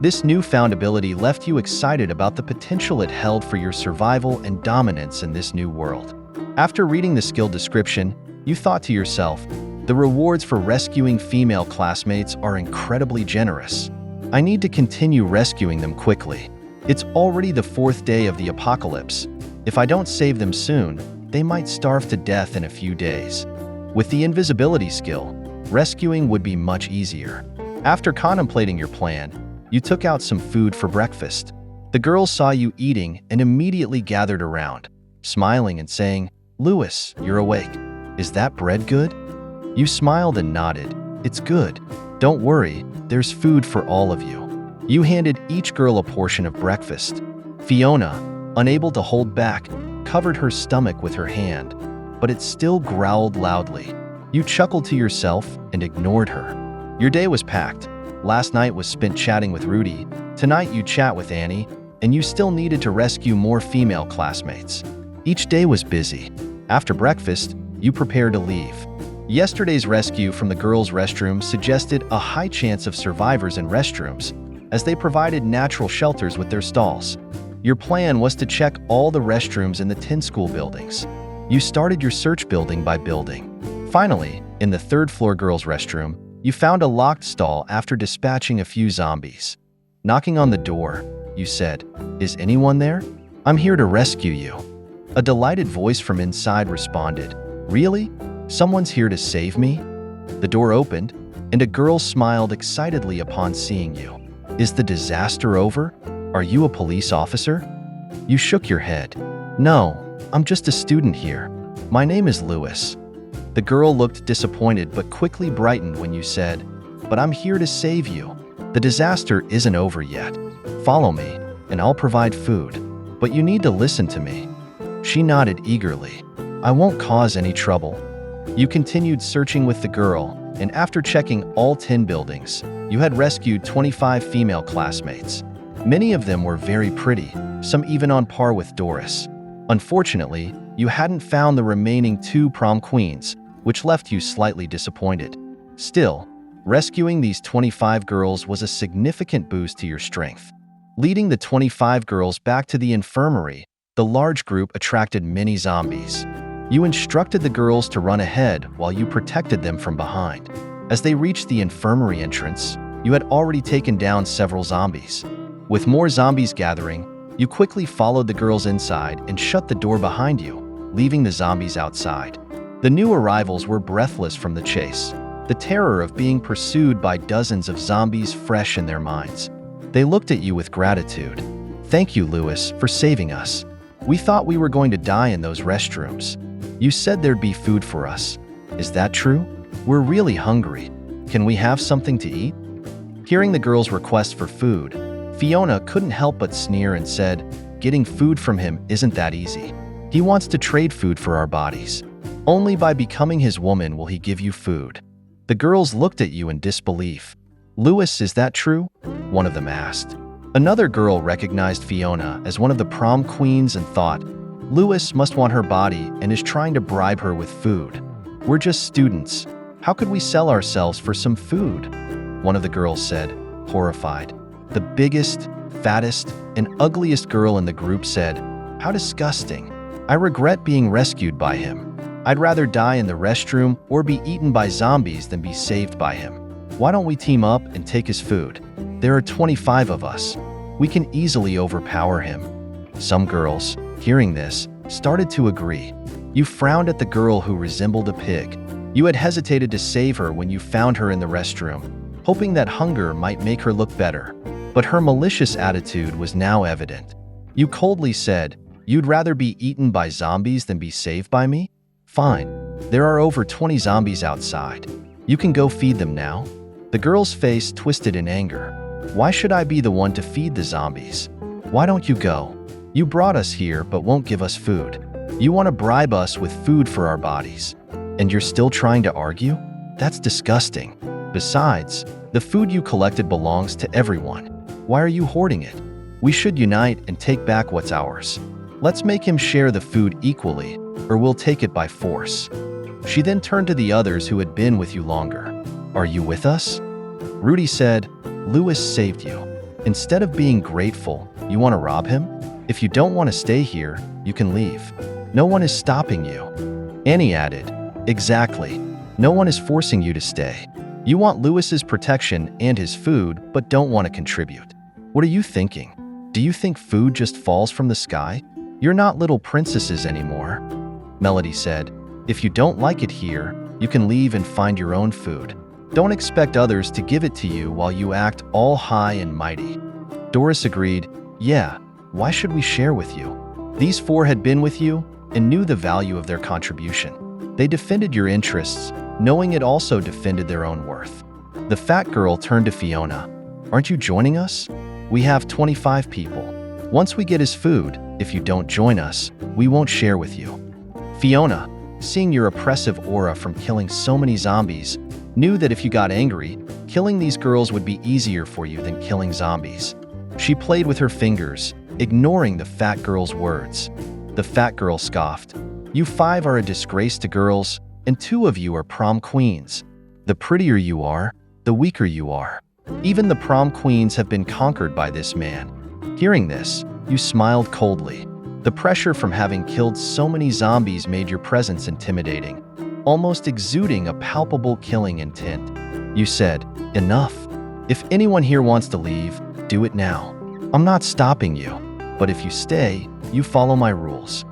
This newfound ability left you excited about the potential it held for your survival and dominance in this new world. After reading the skill description, you thought to yourself, the rewards for rescuing female classmates are incredibly generous. I need to continue rescuing them quickly. It's already the 4th day of the apocalypse. If I don't save them soon, they might starve to death in a few days. With the invisibility skill, rescuing would be much easier. After contemplating your plan, you took out some food for breakfast. The girls saw you eating and immediately gathered around, smiling and saying, "Louis, you're awake. Is that bread good?" You smiled and nodded. "It's good. Don't worry, there's food for all of you." You handed each girl a portion of breakfast. Fiona, unable to hold back, covered her stomach with her hand, but it still growled loudly. You chuckled to yourself and ignored her. Your day was packed. Last night was spent chatting with Rudy. Tonight you chat with Annie, and you still needed to rescue more female classmates. Each day was busy. After breakfast, you prepared to leave. Yesterday's rescue from the girls' restroom suggested a high chance of survivors in restrooms, as they provided natural shelters with their stalls. Your plan was to check all the restrooms in the 10 school buildings. You started your search building by building. Finally, in the 3rd floor girls' restroom, you found a locked stall after dispatching a few zombies. Knocking on the door, you said, "Is anyone there? I'm here to rescue you." A delighted voice from inside responded, "Really? Someone's here to save me?" The door opened, and a girl smiled excitedly upon seeing you. "Is the disaster over? Are you a police officer?" You shook your head. "No, I'm just a student here. My name is Louis." The girl looked disappointed but quickly brightened when you said, "But I'm here to save you. The disaster isn't over yet. Follow me, and I'll provide food. But you need to listen to me." She nodded eagerly. "I won't cause any trouble." You continued searching with the girl, and after checking all 10 buildings, you had rescued 25 female classmates. Many of them were very pretty, some even on par with Doris. Unfortunately, you hadn't found the remaining 2 prom queens, which left you slightly disappointed. Still, rescuing these 25 girls was a significant boost to your strength. Leading the 25 girls back to the infirmary, the large group attracted many zombies. You instructed the girls to run ahead while you protected them from behind. As they reached the infirmary entrance, you had already taken down several zombies. With more zombies gathering, you quickly followed the girls inside and shut the door behind you, leaving the zombies outside. The new arrivals were breathless from the chase, the terror of being pursued by dozens of zombies fresh in their minds. They looked at you with gratitude. "Thank you, Louis, for saving us. We thought we were going to die in those restrooms. You said there'd be food for us. Is that true? We're really hungry. Can we have something to eat?" Hearing the girls' request for food, Fiona couldn't help but sneer and said, "Getting food from him isn't that easy. He wants to trade food for our bodies. Only by becoming his woman will he give you food." The girls looked at you in disbelief. "Louis, is that true?" one of them asked. Another girl recognized Fiona as one of the prom queens and thought, "Louis must want her body and is trying to bribe her with food. We're just students. How could we sell ourselves for some food?" One of the girls said, horrified. The biggest, fattest, and ugliest girl in the group said, "How disgusting. I regret being rescued by him. I'd rather die in the restroom or be eaten by zombies than be saved by him. Why don't we team up and take his food? There are 25 of us. We can easily overpower him." Some girls, hearing this, started to agree. You frowned at the girl who resembled a pig. You had hesitated to save her when you found her in the restroom, hoping that hunger might make her look better. But her malicious attitude was now evident. You coldly said, "You'd rather be eaten by zombies than be saved by me? Fine. There are over 20 zombies outside. You can go feed them now." The girl's face twisted in anger. "Why should I be the one to feed the zombies? Why don't you go? You brought us here but won't give us food. You want to bribe us with food for our bodies. And you're still trying to argue? That's disgusting. Besides, the food you collected belongs to everyone. Why are you hoarding it? We should unite and take back what's ours. Let's make him share the food equally, or we'll take it by force." She then turned to the others who had been with you longer. "Are you with us?" Rudy said, "Louis saved you. Instead of being grateful, you want to rob him? If you don't want to stay here, you can leave. No one is stopping you. Annie added, exactly. No one is forcing you to stay. You want Lewis's protection and his food, but don't want to contribute. What are you thinking? Do you think food just falls from the sky? You're not little princesses anymore. Melody said, if you don't like it here, you can leave and find your own food. Don't expect others to give it to you while you act all high and mighty. Doris agreed, yeah, why should we share with you? These four had been with you and knew the value of their contribution. They defended your interests, knowing it also defended their own worth. The fat girl turned to Fiona. Aren't you joining us? We have 25 people. Once we get his food, if you don't join us, we won't share with you. Fiona, seeing your oppressive aura from killing so many zombies, knew that if you got angry, killing these girls would be easier for you than killing zombies. She played with her fingers, ignoring the fat girl's words. The fat girl scoffed. You five are a disgrace to girls, and two of you are prom queens. The prettier you are, the weaker you are. Even the prom queens have been conquered by this man. Hearing this, you smiled coldly. The pressure from having killed so many zombies made your presence intimidating, almost exuding a palpable killing intent. You said, enough. If anyone here wants to leave, do it now. I'm not stopping you, but if you stay, you follow my rules.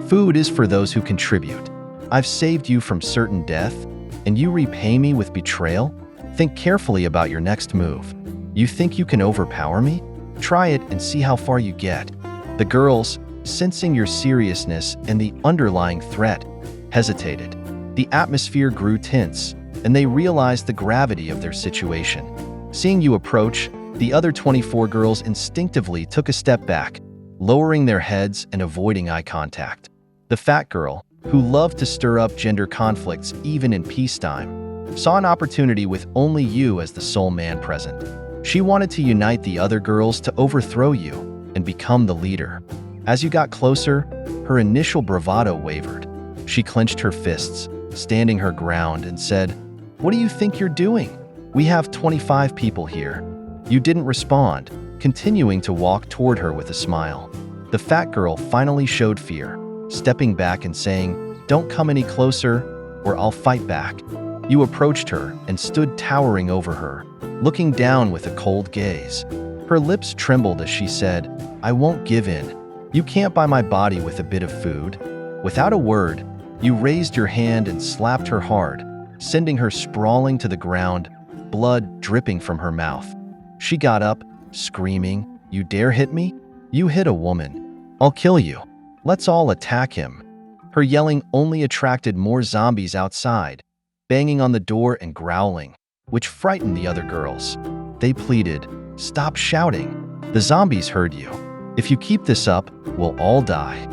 Food is for those who contribute. I've saved you from certain death, and you repay me with betrayal? Think carefully about your next move. You think you can overpower me? Try it and see how far you get. The girls, sensing your seriousness and the underlying threat, hesitated. The atmosphere grew tense, and they realized the gravity of their situation. Seeing you approach, the other 24 girls instinctively took a step back, lowering their heads and avoiding eye contact. The fat girl, who loved to stir up gender conflicts even in peacetime, saw an opportunity with only you as the sole man present. She wanted to unite the other girls to overthrow you and become the leader. As you got closer, her initial bravado wavered. She clenched her fists, standing her ground, and said, "What do you think you're doing? We have 25 people here." You didn't respond, continuing to walk toward her with a smile. The fat girl finally showed fear, stepping back and saying, "Don't come any closer, or I'll fight back." You approached her and stood towering over her, looking down with a cold gaze. Her lips trembled as she said, "I won't give in. You can't buy my body with a bit of food." Without a word, you raised your hand and slapped her hard, sending her sprawling to the ground, blood dripping from her mouth. She got up, screaming, "You dare hit me? You hit a woman. I'll kill you. Let's all attack him." Her yelling only attracted more zombies outside, banging on the door and growling, which frightened the other girls. They pleaded, "Stop shouting. The zombies heard you. If you keep this up, we'll all die."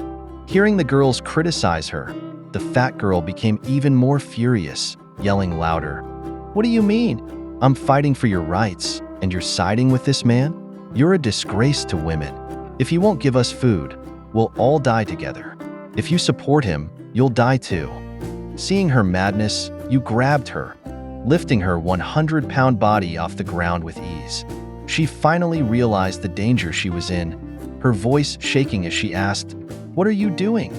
Hearing the girls criticize her, the fat girl became even more furious, yelling louder. "What do you mean? I'm fighting for your rights, and you're siding with this man? You're a disgrace to women. If you won't give us food, we'll all die together. If you support him, you'll die too." Seeing her madness, you grabbed her, lifting her 100-pound body off the ground with ease. She finally realized the danger she was in, her voice shaking as she asked, "What are you doing?"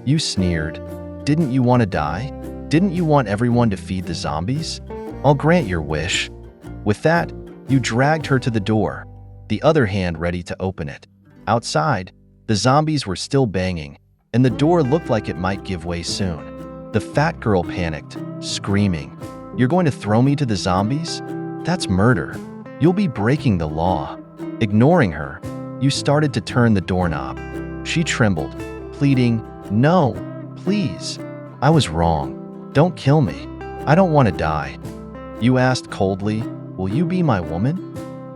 You sneered. "Didn't you want to die? Didn't you want everyone to feed the zombies? I'll grant your wish." With that, you dragged her to the door, the other hand ready to open it. Outside, the zombies were still banging, and the door looked like it might give way soon. The fat girl panicked, screaming, "You're going to throw me to the zombies? That's murder. You'll be breaking the law." Ignoring her, you started to turn the doorknob. She trembled, pleading, "No, please. I was wrong. Don't kill me. I don't want to die." You asked coldly, "Will you be my woman?"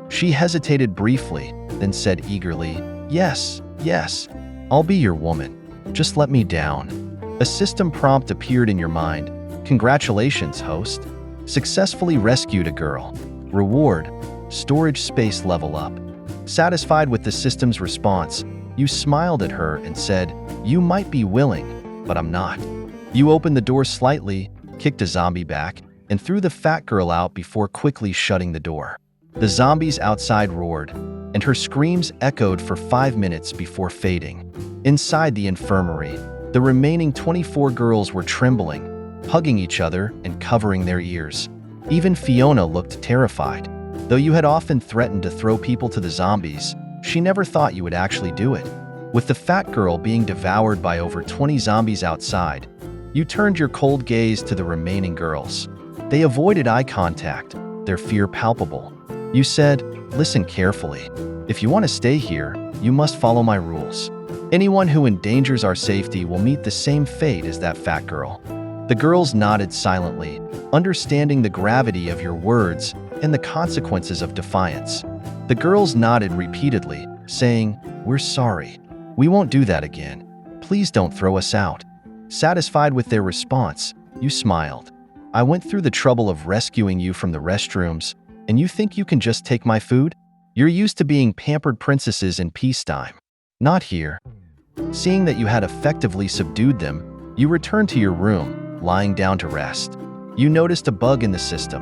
She hesitated briefly, then said eagerly, "Yes, yes, I'll be your woman. Just let me down." A system prompt appeared in your mind. "Congratulations, host. Successfully rescued a girl. Reward, storage space level up." Satisfied with the system's response, you smiled at her and said, "You might be willing, but I'm not." You opened the door slightly, kicked a zombie back, and threw the fat girl out before quickly shutting the door. The zombies outside roared, and her screams echoed for 5 minutes before fading. Inside the infirmary, the remaining 24 girls were trembling, hugging each other and covering their ears. Even Fiona looked terrified. Though you had often threatened to throw people to the zombies, she never thought you would actually do it. With the fat girl being devoured by over 20 zombies outside, you turned your cold gaze to the remaining girls. They avoided eye contact, their fear palpable. You said, "Listen carefully. If you want to stay here, you must follow my rules. Anyone who endangers our safety will meet the same fate as that fat girl." The girls nodded silently, understanding the gravity of your words and the consequences of defiance. The girls nodded repeatedly, saying, "We're sorry. We won't do that again. Please don't throw us out." Satisfied with their response, you smiled. "I went through the trouble of rescuing you from the restrooms, and you think you can just take my food? You're used to being pampered princesses in peacetime. Not here." Seeing that you had effectively subdued them, you returned to your room, lying down to rest. You noticed a bug in the system.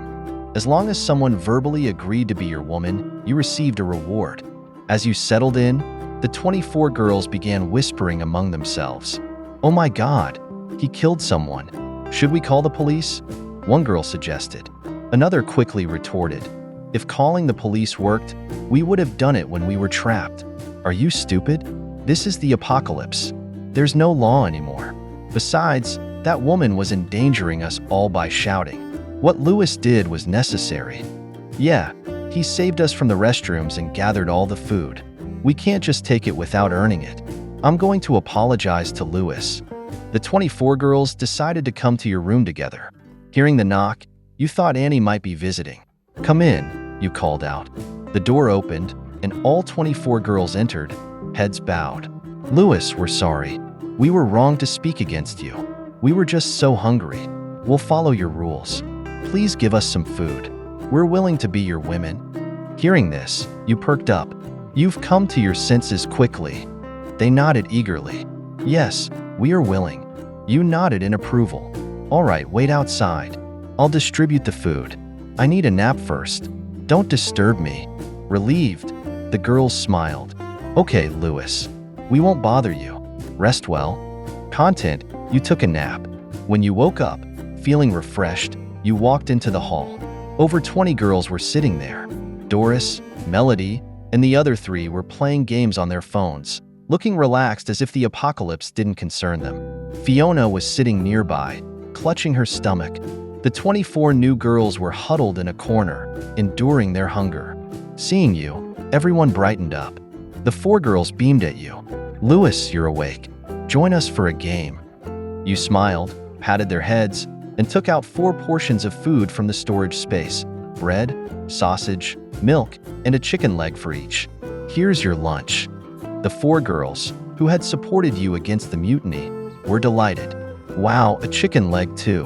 As long as someone verbally agreed to be your woman, you received a reward. As you settled in, the 24 girls began whispering among themselves. "Oh my God, he killed someone. Should we call the police?" One girl suggested. Another quickly retorted, "If calling the police worked, we would have done it when we were trapped. Are you stupid? This is the apocalypse. There's no law anymore. Besides, that woman was endangering us all by shouting. What Lewis did was necessary. Yeah, he saved us from the restrooms and gathered all the food. We can't just take it without earning it. I'm going to apologize to Lewis." The 24 girls decided to come to your room together. Hearing the knock, you thought Annie might be visiting. "Come in," you called out. The door opened, and all 24 girls entered, heads bowed. "Lewis, we're sorry. We were wrong to speak against you. We were just so hungry. We'll follow your rules. Please give us some food. We're willing to be your women." Hearing this, you perked up. "You've come to your senses quickly." They nodded eagerly. "Yes, we are willing." You nodded in approval. "All right, wait outside. I'll distribute the food. I need a nap first. Don't disturb me." Relieved, the girls smiled. "Okay, Lewis. We won't bother you. Rest well." Content, you took a nap. When you woke up, feeling refreshed, you walked into the hall. Over 20 girls were sitting there. Doris, Melody, and the other 3 were playing games on their phones, looking relaxed as if the apocalypse didn't concern them. Fiona was sitting nearby, clutching her stomach. The 24 new girls were huddled in a corner, enduring their hunger. Seeing you, everyone brightened up. The 4 girls beamed at you. "Lewis, you're awake. Join us for a game." You smiled, patted their heads, and took out 4 portions of food from the storage space: bread, sausage, milk, and a chicken leg for each. "Here's your lunch." The 4 girls, who had supported you against the mutiny, were delighted. "Wow, a chicken leg too.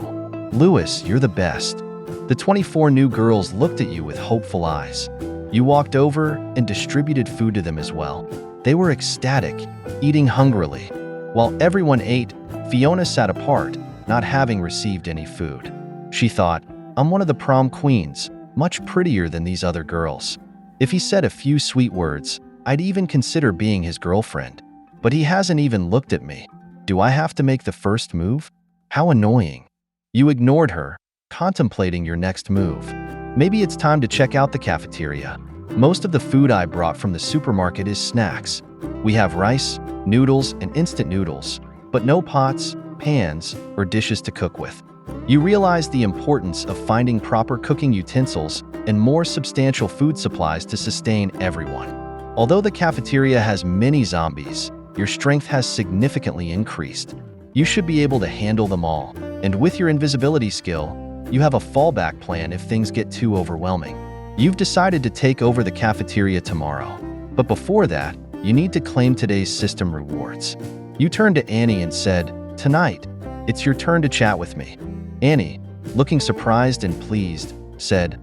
Lewis, you're the best." The 24 new girls looked at you with hopeful eyes. You walked over and distributed food to them as well. They were ecstatic, eating hungrily. While everyone ate, Fiona sat apart, not having received any food. She thought, "I'm one of the prom queens, much prettier than these other girls. If he said a few sweet words, I'd even consider being his girlfriend. But he hasn't even looked at me. Do I have to make the first move? How annoying." You ignored her, contemplating your next move. "Maybe it's time to check out the cafeteria. Most of the food I brought from the supermarket is snacks. We have rice, noodles, and instant noodles, but no pots, pans, or dishes to cook with." You realized the importance of finding proper cooking utensils and more substantial food supplies to sustain everyone. Although the cafeteria has many zombies, your strength has significantly increased. You should be able to handle them all, and with your invisibility skill, you have a fallback plan if things get too overwhelming. You've decided to take over the cafeteria tomorrow, but before that, you need to claim today's system rewards. You turned to Annie and said, "Tonight, it's your turn to chat with me." Annie, looking surprised and pleased, said,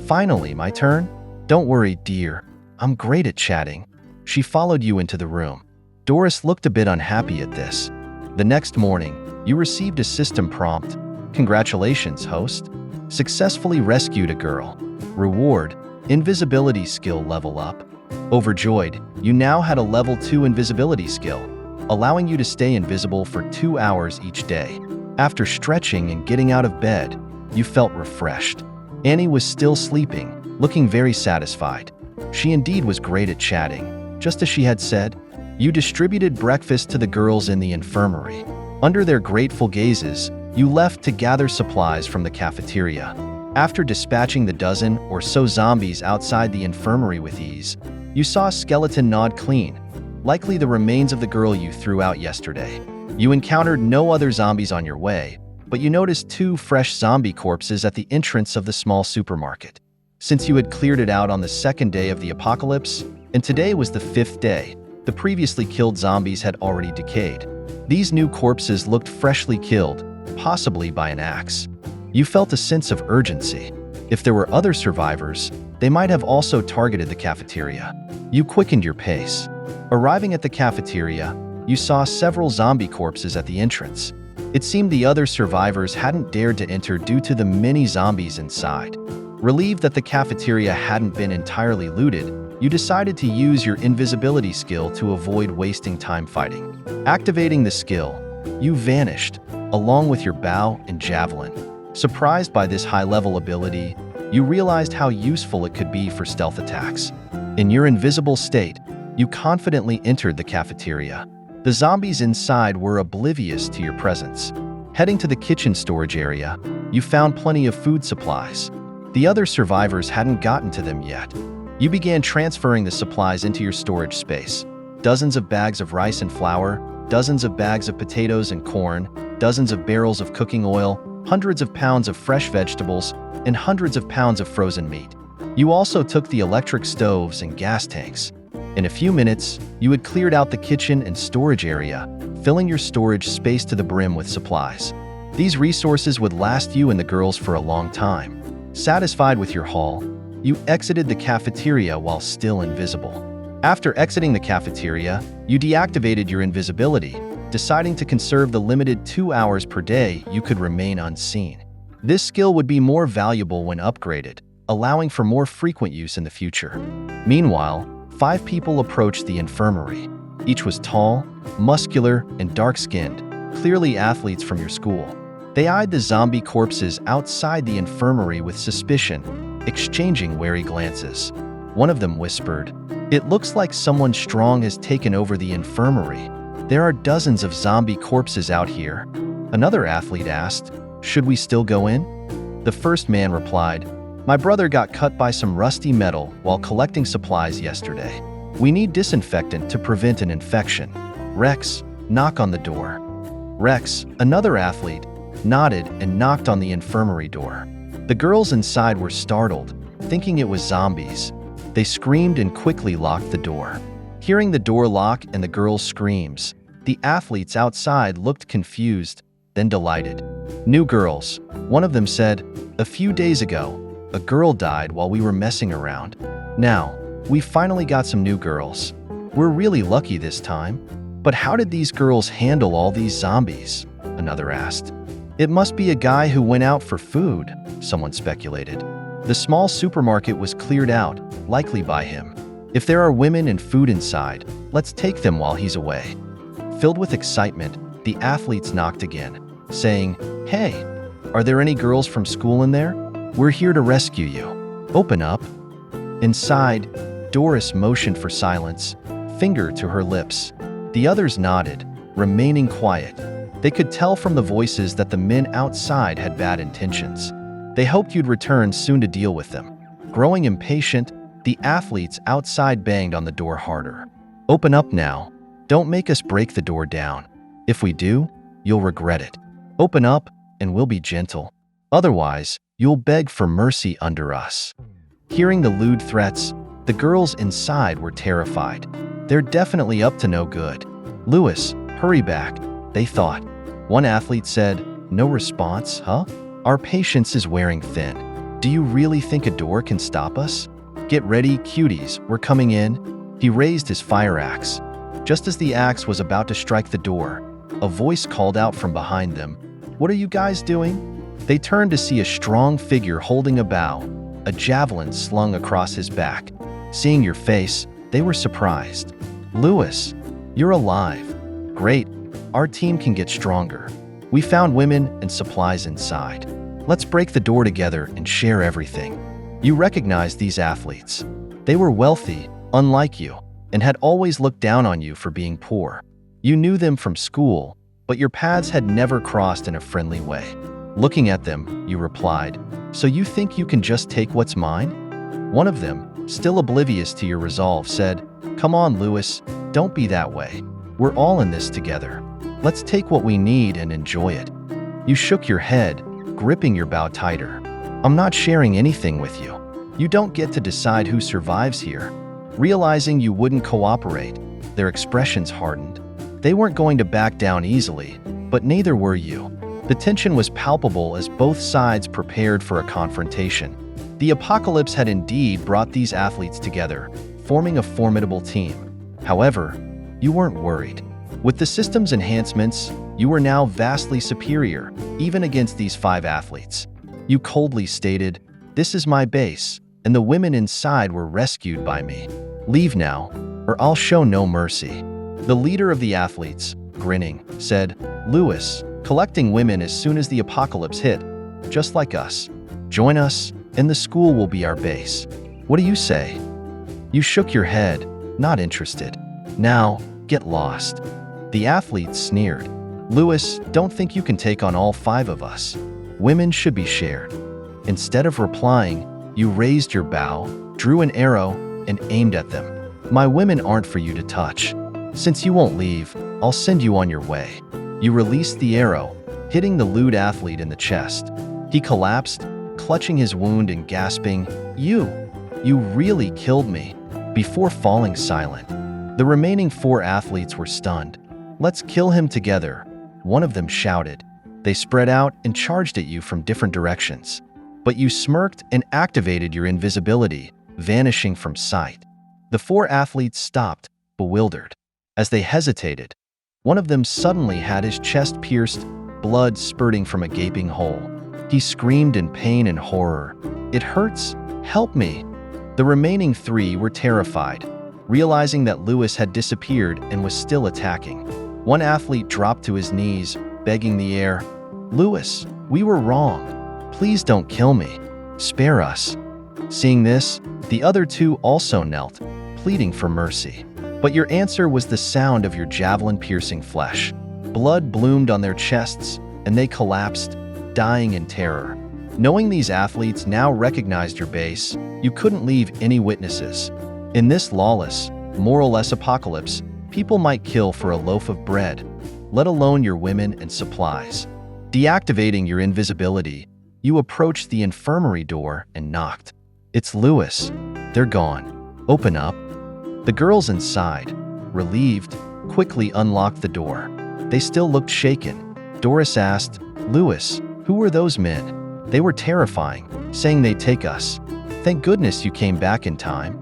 "Finally, my turn? Don't worry, dear. I'm great at chatting." She followed you into the room. Doris looked a bit unhappy at this. The next morning, you received a system prompt. "Congratulations, host. Successfully rescued a girl. Reward, invisibility skill level up." Overjoyed, you now had a level 2 invisibility skill, allowing you to stay invisible for 2 hours each day. After stretching and getting out of bed, you felt refreshed. Annie was still sleeping, looking very satisfied. She indeed was great at chatting, just as she had said. You distributed breakfast to the girls in the infirmary. Under their grateful gazes, you left to gather supplies from the cafeteria. After dispatching the dozen or so zombies outside the infirmary with ease, you saw a skeleton gnawed clean, likely the remains of the girl you threw out yesterday. You encountered no other zombies on your way, but you noticed 2 fresh zombie corpses at the entrance of the small supermarket. Since you had cleared it out on the 2nd day of the apocalypse, and today was the 5th day, the previously killed zombies had already decayed. These new corpses looked freshly killed, possibly by an axe. You felt a sense of urgency. If there were other survivors, they might have also targeted the cafeteria. You quickened your pace. Arriving at the cafeteria, you saw several zombie corpses at the entrance. It seemed the other survivors hadn't dared to enter due to the many zombies inside. Relieved that the cafeteria hadn't been entirely looted, you decided to use your invisibility skill to avoid wasting time fighting. Activating the skill, you vanished, along with your bow and javelin. Surprised by this high-level ability, you realized how useful it could be for stealth attacks. In your invisible state, you confidently entered the cafeteria. The zombies inside were oblivious to your presence. Heading to the kitchen storage area, you found plenty of food supplies. The other survivors hadn't gotten to them yet. You began transferring the supplies into your storage space. Dozens of bags of rice and flour, dozens of bags of potatoes and corn, dozens of barrels of cooking oil, hundreds of pounds of fresh vegetables, and hundreds of pounds of frozen meat. You also took the electric stoves and gas tanks. In a few minutes, you had cleared out the kitchen and storage area, filling your storage space to the brim with supplies. These resources would last you and the girls for a long time. Satisfied with your haul, you exited the cafeteria while still invisible. After exiting the cafeteria, you deactivated your invisibility, deciding to conserve the limited 2 hours per day you could remain unseen. This skill would be more valuable when upgraded, allowing for more frequent use in the future. Meanwhile, 5 people approached the infirmary. Each was tall, muscular, and dark-skinned, clearly athletes from your school. They eyed the zombie corpses outside the infirmary with suspicion, exchanging wary glances. One of them whispered, "It looks like someone strong has taken over the infirmary. There are dozens of zombie corpses out here." Another athlete asked, "Should we still go in?" The first man replied, "My brother got cut by some rusty metal while collecting supplies yesterday. We need disinfectant to prevent an infection. Rex, knock on the door." Rex, another athlete, nodded and knocked on the infirmary door. The girls inside were startled, thinking it was zombies. They screamed and quickly locked the door. Hearing the door lock and the girls' screams, the athletes outside looked confused, then delighted. "New girls," one of them said. "A few days ago, a girl died while we were messing around. Now, we finally got some new girls. We're really lucky this time. But how did these girls handle all these zombies?" another asked. "It must be a guy who went out for food," someone speculated. The small supermarket was cleared out, likely by him. "If there are women and food inside, let's take them while he's away." Filled with excitement, the athletes knocked again, saying, "Hey, are there any girls from school in there? We're here to rescue you. Open up." Inside, Doris motioned for silence, finger to her lips. The others nodded, remaining quiet. They could tell from the voices that the men outside had bad intentions. They hoped you'd return soon to deal with them. Growing impatient, the athletes outside banged on the door harder. "Open up now. Don't make us break the door down. If we do, you'll regret it. Open up, and we'll be gentle. Otherwise, you'll beg for mercy under us." Hearing the lewd threats, the girls inside were terrified. They're definitely up to no good. "Lewis, hurry back," they thought. One athlete said, "No response, huh? Our patience is wearing thin. Do you really think a door can stop us? Get ready, cuties, we're coming in." He raised his fire axe. Just as the axe was about to strike the door, a voice called out from behind them, "What are you guys doing?" They turned to see a strong figure holding a bow, a javelin slung across his back. Seeing your face, They were surprised. "Lewis, you're alive. Great. Our team can get stronger. We found women and supplies inside. Let's break the door together and share everything." You recognized these athletes. They were wealthy, unlike you, and had always looked down on you for being poor. You knew them from school, but your paths had never crossed in a friendly way. Looking at them, you replied, "So you think you can just take what's mine?" One of them, still oblivious to your resolve, said, "Come on, Lewis, don't be that way. We're all in this together. Let's take what we need and enjoy it." You shook your head, gripping your bow tighter. "I'm not sharing anything with you. You don't get to decide who survives here." Realizing you wouldn't cooperate, their expressions hardened. They weren't going to back down easily, but neither were you. The tension was palpable as both sides prepared for a confrontation. The apocalypse had indeed brought these athletes together, forming a formidable team. However, you weren't worried. With the system's enhancements, you were now vastly superior, even against these 5 athletes. You coldly stated, "This is my base, and the women inside were rescued by me. Leave now, or I'll show no mercy." The leader of the athletes, grinning, said, "Lewis, collecting women as soon as the apocalypse hit, just like us. Join us, and the school will be our base. What do you say?" You shook your head, not interested. "Now, get lost." The athletes sneered. "Lewis, don't think you can take on all 5 of us. Women should be shared." Instead of replying, you raised your bow, drew an arrow, and aimed at them. "My women aren't for you to touch. Since you won't leave, I'll send you on your way." You released the arrow, hitting the lewd athlete in the chest. He collapsed, clutching his wound and gasping, You really killed me," before falling silent. The remaining 4 athletes were stunned. "Let's kill him together," one of them shouted. They spread out and charged at you from different directions. But you smirked and activated your invisibility, vanishing from sight. The 4 athletes stopped, bewildered. As they hesitated, one of them suddenly had his chest pierced, blood spurting from a gaping hole. He screamed in pain and horror. "It hurts! Help me!" The remaining 3 were terrified, realizing that Lewis had disappeared and was still attacking. One athlete dropped to his knees, begging the air, "Lewis, we were wrong. Please don't kill me. Spare us." Seeing this, the other 2 also knelt, pleading for mercy. But your answer was the sound of your javelin-piercing flesh. Blood bloomed on their chests, and they collapsed, dying in terror. Knowing these athletes now recognized your base, you couldn't leave any witnesses. In this lawless, moralless apocalypse, people might kill for a loaf of bread, let alone your women and supplies. Deactivating your invisibility, you approached the infirmary door and knocked. "It's Lewis. They're gone. Open up." The girls inside, relieved, quickly unlocked the door. They still looked shaken. Doris asked, "Lewis, who were those men? They were terrifying, saying they'd take us. Thank goodness you came back in time."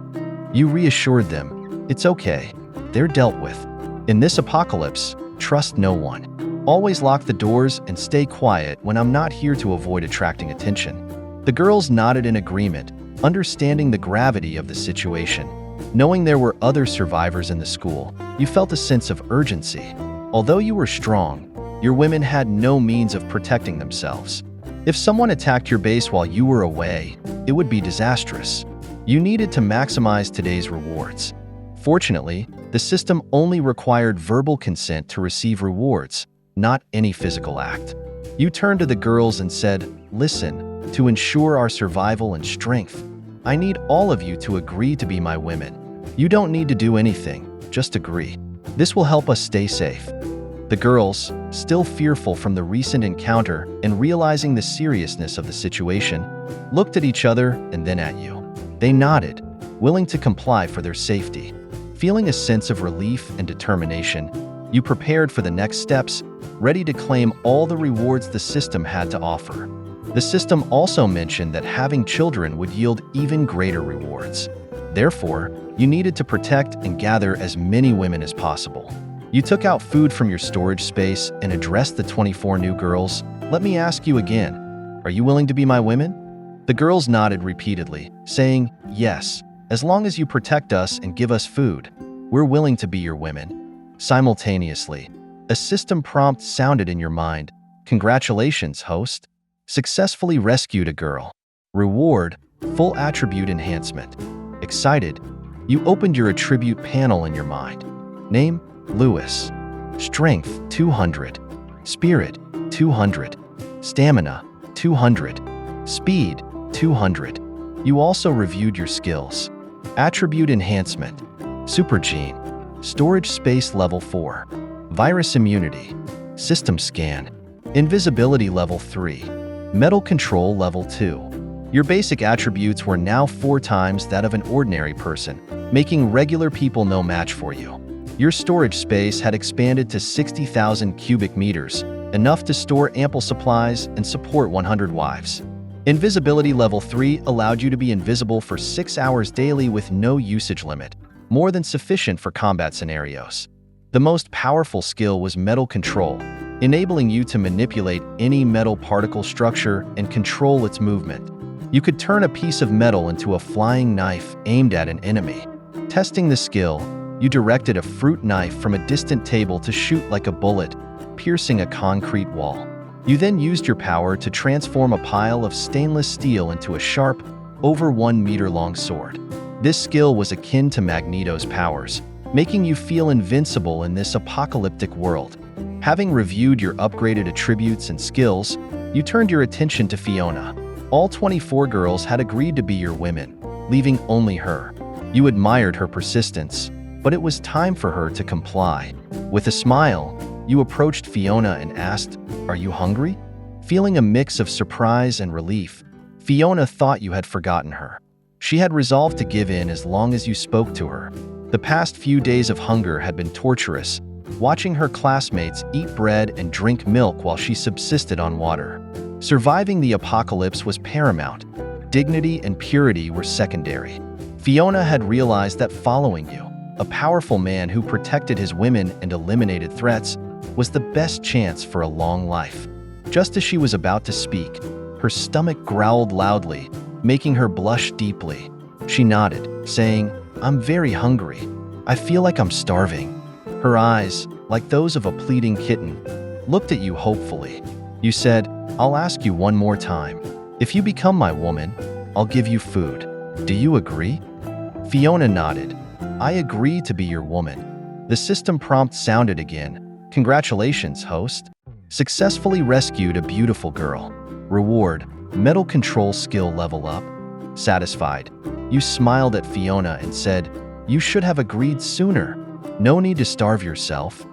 You reassured them, "It's okay. They're dealt with. In this apocalypse, trust no one. Always lock the doors and stay quiet when I'm not here to avoid attracting attention." The girls nodded in agreement, understanding the gravity of the situation. Knowing there were other survivors in the school, you felt a sense of urgency. Although you were strong, your women had no means of protecting themselves. If someone attacked your base while you were away, it would be disastrous. You needed to maximize today's rewards. Fortunately, the system only required verbal consent to receive rewards, not any physical act. You turned to the girls and said, "Listen, to ensure our survival and strength, I need all of you to agree to be my women. You don't need to do anything, just agree. This will help us stay safe." The girls, still fearful from the recent encounter and realizing the seriousness of the situation, looked at each other and then at you. They nodded, willing to comply for their safety. Feeling a sense of relief and determination, you prepared for the next steps, ready to claim all the rewards the system had to offer. The system also mentioned that having children would yield even greater rewards. Therefore, you needed to protect and gather as many women as possible. You took out food from your storage space and addressed the 24 new girls. "Let me ask you again, are you willing to be my women?" The girls nodded repeatedly, saying, "Yes, As long as you protect us and give us food, we're willing to be your women." Simultaneously, a system prompt sounded in your mind. "Congratulations, host. Successfully rescued a girl. Reward, full attribute enhancement." Excited, you opened your attribute panel in your mind. Name, Lewis. Strength, 200. Spirit, 200. Stamina, 200. Speed, 200. You also reviewed your skills. Attribute enhancement. Super gene. Storage space level 4. Virus immunity. System scan. Invisibility level 3. Metal control level 2. Your basic attributes were now 4 times that of an ordinary person, making regular people no match for you. Your storage space had expanded to 60,000 cubic meters, enough to store ample supplies and support 100 wives. Invisibility level 3 allowed you to be invisible for 6 hours daily with no usage limit, more than sufficient for combat scenarios. The most powerful skill was metal control, enabling you to manipulate any metal particle structure and control its movement. You could turn a piece of metal into a flying knife aimed at an enemy. Testing the skill, you directed a fruit knife from a distant table to shoot like a bullet, piercing a concrete wall. You then used your power to transform a pile of stainless steel into a sharp, over 1 meter long sword. This skill was akin to Magneto's powers, making you feel invincible in this apocalyptic world. Having reviewed your upgraded attributes and skills, you turned your attention to Fiona. All 24 girls had agreed to be your women, leaving only her. You admired her persistence, but it was time for her to comply. With a smile, you approached Fiona and asked, "Are you hungry?" Feeling a mix of surprise and relief, Fiona thought you had forgotten her. She had resolved to give in as long as you spoke to her. The past few days of hunger had been torturous, watching her classmates eat bread and drink milk while she subsisted on water. Surviving the apocalypse was paramount. Dignity and purity were secondary. Fiona had realized that following you, a powerful man who protected his women and eliminated threats, was the best chance for a long life. Just as she was about to speak, her stomach growled loudly, making her blush deeply. She nodded, saying, "I'm very hungry. I feel like I'm starving." Her eyes, like those of a pleading kitten, looked at you hopefully. You said, "I'll ask you one more time. If you become my woman, I'll give you food. Do you agree?" Fiona nodded. "I agree to be your woman." The system prompt sounded again. "Congratulations, host. Successfully rescued a beautiful girl. Reward, metal control skill level up." Satisfied, you smiled at Fiona and said, "You should have agreed sooner. No need to starve yourself."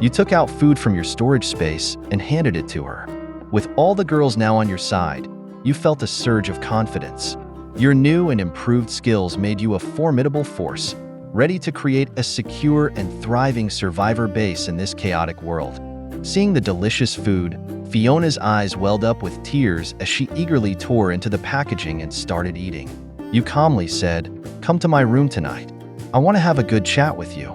You took out food from your storage space and handed it to her. With all the girls now on your side, you felt a surge of confidence. Your new and improved skills made you a formidable force, ready to create a secure and thriving survivor base in this chaotic world. Seeing the delicious food, Fiona's eyes welled up with tears as she eagerly tore into the packaging and started eating. You calmly said, "Come to my room tonight. I want to have a good chat with you."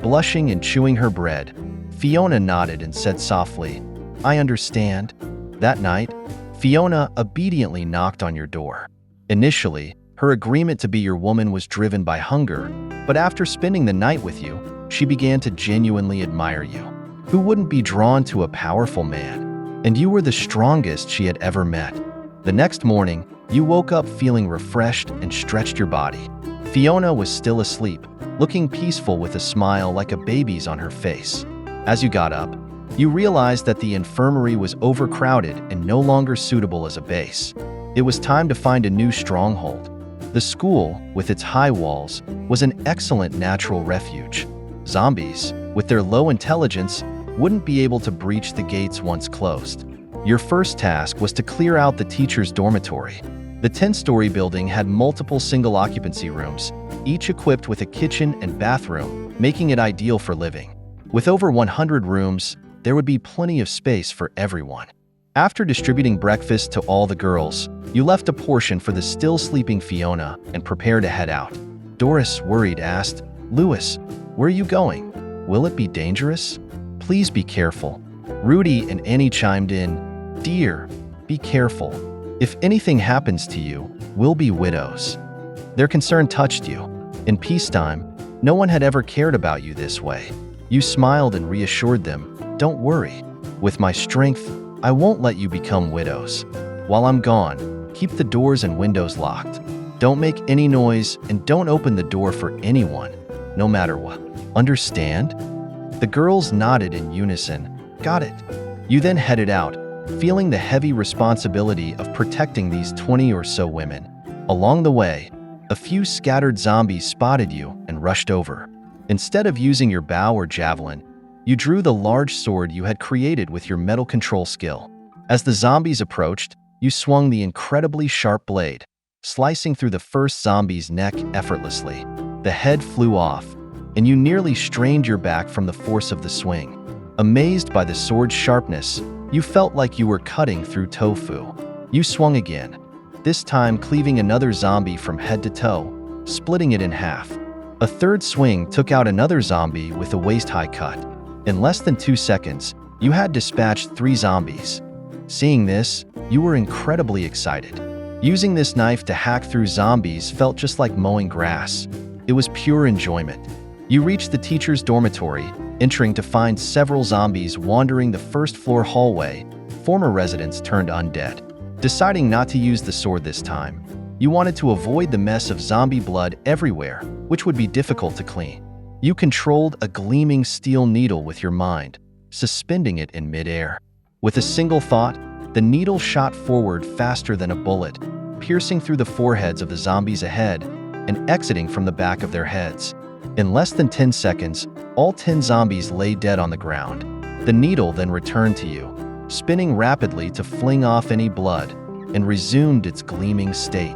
Blushing and chewing her bread, Fiona nodded and said softly, "I understand." That night, Fiona obediently knocked on your door. Initially, her agreement to be your woman was driven by hunger, but after spending the night with you, she began to genuinely admire you. Who wouldn't be drawn to a powerful man? And you were the strongest she had ever met. The next morning, you woke up feeling refreshed and stretched your body. Fiona was still asleep, looking peaceful with a smile like a baby's on her face. As you got up, you realized that the infirmary was overcrowded and no longer suitable as a base. It was time to find a new stronghold. The school, with its high walls, was an excellent natural refuge. Zombies, with their low intelligence, wouldn't be able to breach the gates once closed. Your first task was to clear out the teacher's dormitory. The 10-story building had multiple single-occupancy rooms, each equipped with a kitchen and bathroom, making it ideal for living. With over 100 rooms, there would be plenty of space for everyone. After distributing breakfast to all the girls, you left a portion for the still sleeping Fiona and prepared to head out. Doris, worried, asked, "Lewis, where are you going? Will it be dangerous? Please be careful." Rudy and Annie chimed in, "Dear, be careful. If anything happens to you, we'll be widows." Their concern touched you. In peacetime, no one had ever cared about you this way. You smiled and reassured them, "Don't worry. With my strength, I won't let you become widows. While I'm gone, keep the doors and windows locked. Don't make any noise and don't open the door for anyone, no matter what. Understand?" The girls nodded in unison. "Got it." You then headed out, feeling the heavy responsibility of protecting these 20 or so women. Along the way, a few scattered zombies spotted you and rushed over. Instead of using your bow or javelin, you drew the large sword you had created with your metal control skill. As the zombies approached, you swung the incredibly sharp blade, slicing through the first zombie's neck effortlessly. The head flew off, and you nearly strained your back from the force of the swing. Amazed by the sword's sharpness, you felt like you were cutting through tofu. You swung again, this time cleaving another zombie from head to toe, splitting it in half. A third swing took out another zombie with a waist-high cut. In less than 2 seconds, you had dispatched 3 zombies. Seeing this, you were incredibly excited. Using this knife to hack through zombies felt just like mowing grass. It was pure enjoyment. You reached the teacher's dormitory, entering to find several zombies wandering the first-floor hallway. Former residents turned undead. Deciding not to use the sword this time, you wanted to avoid the mess of zombie blood everywhere, which would be difficult to clean. You controlled a gleaming steel needle with your mind, suspending it in midair. With a single thought, the needle shot forward faster than a bullet, piercing through the foreheads of the zombies ahead and exiting from the back of their heads. In less than 10 seconds, all 10 zombies lay dead on the ground. The needle then returned to you, spinning rapidly to fling off any blood, and resumed its gleaming state.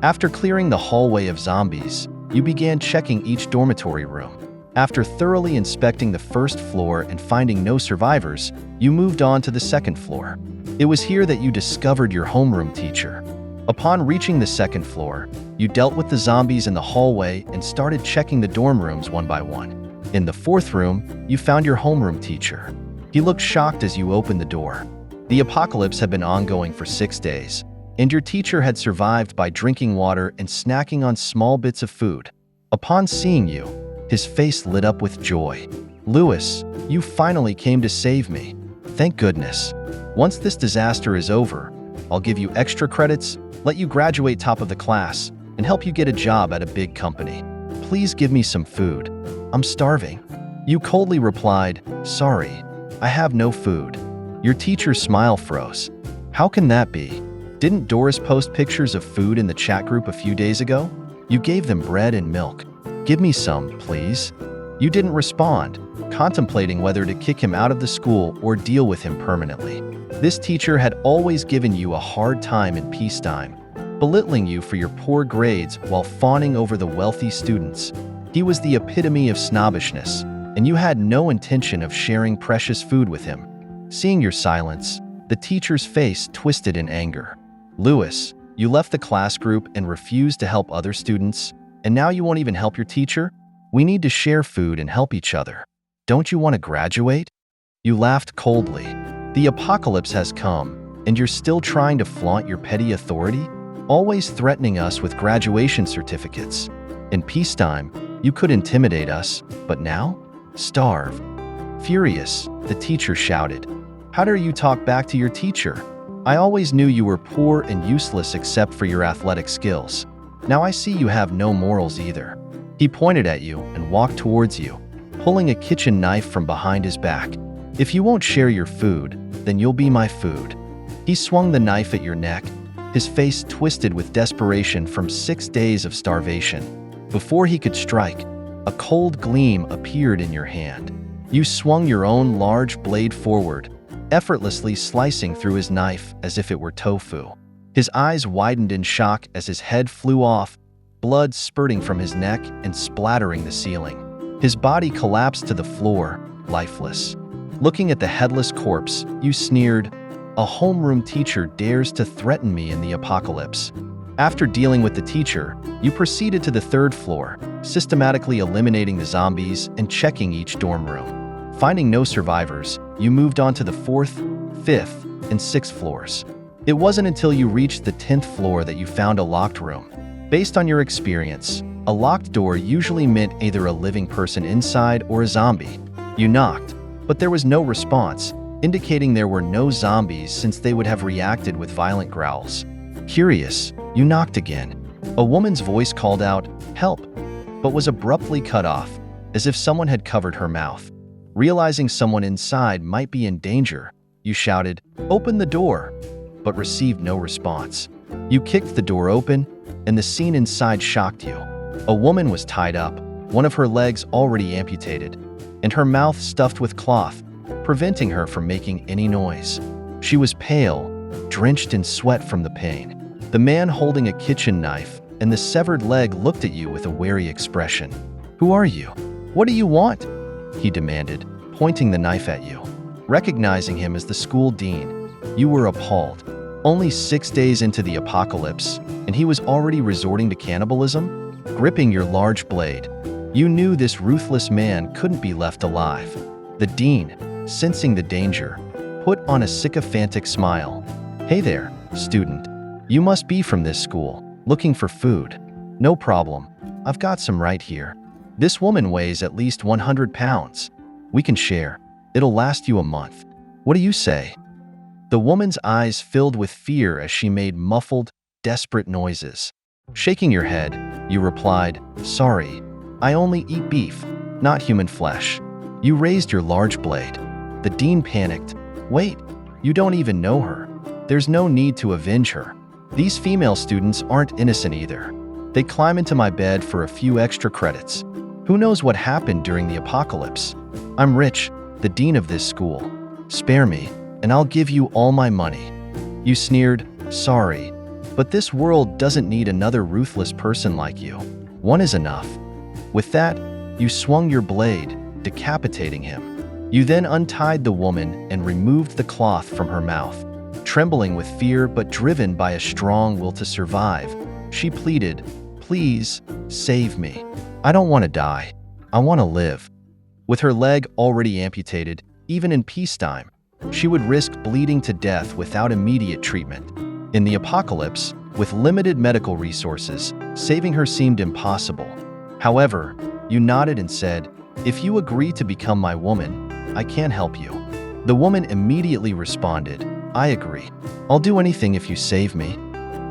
After clearing the hallway of zombies, you began checking each dormitory room. After thoroughly inspecting the first floor and finding no survivors, you moved on to the second floor. It was here that you discovered your homeroom teacher. Upon reaching the second floor, you dealt with the zombies in the hallway and started checking the dorm rooms one by one. In the fourth room, you found your homeroom teacher. He looked shocked as you opened the door. The apocalypse had been ongoing for 6 days, and your teacher had survived by drinking water and snacking on small bits of food. Upon seeing you, his face lit up with joy. "Lewis, you finally came to save me. Thank goodness. Once this disaster is over, I'll give you extra credits, let you graduate top of the class, and help you get a job at a big company. Please give me some food. I'm starving." You coldly replied, "Sorry, I have no food." Your teacher's smile froze. "How can that be? Didn't Doris post pictures of food in the chat group a few days ago? You gave them bread and milk. Give me some, please." You didn't respond, contemplating whether to kick him out of the school or deal with him permanently. This teacher had always given you a hard time in peacetime, belittling you for your poor grades while fawning over the wealthy students. He was the epitome of snobbishness, and you had no intention of sharing precious food with him. Seeing your silence, the teacher's face twisted in anger. "Lewis, you left the class group and refused to help other students, and now you won't even help your teacher? We need to share food and help each other. Don't you want to graduate?" You laughed coldly. "The apocalypse has come, and you're still trying to flaunt your petty authority? Always threatening us with graduation certificates. In peacetime, you could intimidate us, but now? Starve." Furious, the teacher shouted, "How dare you talk back to your teacher? I always knew you were poor and useless except for your athletic skills. Now I see you have no morals either." He pointed at you and walked towards you, pulling a kitchen knife from behind his back. "If you won't share your food, then you'll be my food." He swung the knife at your neck, his face twisted with desperation from 6 days of starvation. Before he could strike, a cold gleam appeared in your hand. You swung your own large blade forward, effortlessly slicing through his knife as if it were tofu. His eyes widened in shock as his head flew off, blood spurting from his neck and splattering the ceiling. His body collapsed to the floor, lifeless. Looking at the headless corpse, you sneered, "A homeroom teacher dares to threaten me in the apocalypse." After dealing with the teacher, you proceeded to the third floor, systematically eliminating the zombies and checking each dorm room. Finding no survivors, you moved on to the 4th, 5th, and 6th floors. It wasn't until you reached the 10th floor that you found a locked room. Based on your experience, a locked door usually meant either a living person inside or a zombie. You knocked, but there was no response, indicating there were no zombies since they would have reacted with violent growls. Curious, you knocked again. A woman's voice called out, "Help," but was abruptly cut off, as if someone had covered her mouth. Realizing someone inside might be in danger, you shouted, "Open the door," but received no response. You kicked the door open, and the scene inside shocked you. A woman was tied up, one of her legs already amputated, and her mouth stuffed with cloth, preventing her from making any noise. She was pale, drenched in sweat from the pain. The man holding a kitchen knife and the severed leg looked at you with a wary expression. "Who are you? What do you want?" he demanded, pointing the knife at you. Recognizing him as the school dean, you were appalled. Only 6 days into the apocalypse, and he was already resorting to cannibalism? Gripping your large blade, you knew this ruthless man couldn't be left alive. The dean, sensing the danger, put on a sycophantic smile. "Hey there, student. You must be from this school, looking for food. No problem. I've got some right here. This woman weighs at least 100 pounds. We can share. It'll last you a month. What do you say?" The woman's eyes filled with fear as she made muffled, desperate noises. Shaking your head, you replied, "Sorry, I only eat beef, not human flesh." You raised your large blade. The dean panicked. "Wait, you don't even know her. There's no need to avenge her. These female students aren't innocent either. They climb into my bed for a few extra credits. Who knows what happened during the apocalypse? I'm rich, the dean of this school. Spare me, and I'll give you all my money." You sneered, "Sorry, but this world doesn't need another ruthless person like you. One is enough." With that, you swung your blade, decapitating him. You then untied the woman and removed the cloth from her mouth. Trembling with fear but driven by a strong will to survive, she pleaded, "Please, save me. I don't want to die. I want to live." With her leg already amputated, even in peacetime, she would risk bleeding to death without immediate treatment. In the apocalypse, with limited medical resources, saving her seemed impossible. However, you nodded and said, "If you agree to become my woman, I can help you." The woman immediately responded, "I agree. I'll do anything if you save me."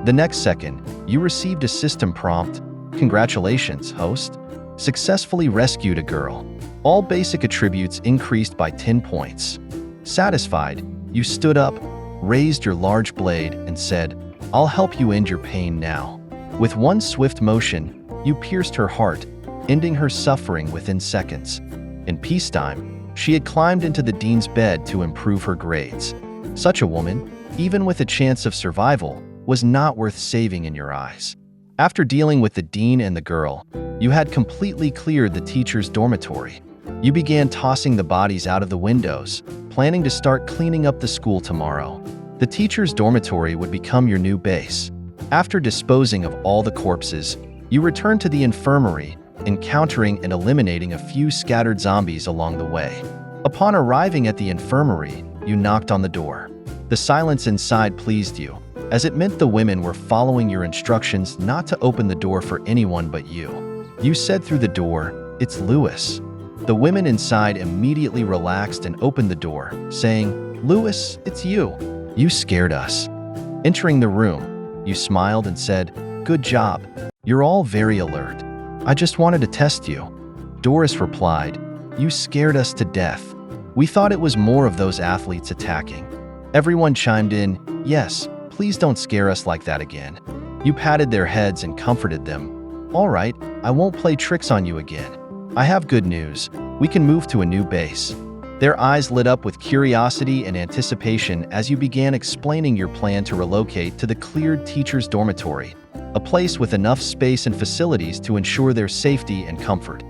The next second, you received a system prompt, "Congratulations, host. Successfully rescued a girl. All basic attributes increased by 10 points." Satisfied, you stood up, raised your large blade, and said, "I'll help you end your pain now." With one swift motion, you pierced her heart, ending her suffering within seconds. In peacetime, she had climbed into the dean's bed to improve her grades. Such a woman, even with a chance of survival, was not worth saving in your eyes. After dealing with the dean and the girl, you had completely cleared the teacher's dormitory. You began tossing the bodies out of the windows, planning to start cleaning up the school tomorrow. The teacher's dormitory would become your new base. After disposing of all the corpses, you returned to the infirmary, encountering and eliminating a few scattered zombies along the way. Upon arriving at the infirmary, you knocked on the door. The silence inside pleased you, as it meant the women were following your instructions not to open the door for anyone but you. You said through the door, "It's Lewis." The women inside immediately relaxed and opened the door, saying, "Lewis, it's you. You scared us." Entering the room, you smiled and said, "Good job. You're all very alert. I just wanted to test you." Doris replied, "You scared us to death. We thought it was more of those athletes attacking." Everyone chimed in, "Yes, please don't scare us like that again." You patted their heads and comforted them. "All right, I won't play tricks on you again. I have good news. We can move to a new base." Their eyes lit up with curiosity and anticipation as you began explaining your plan to relocate to the cleared teacher's dormitory, a place with enough space and facilities to ensure their safety and comfort.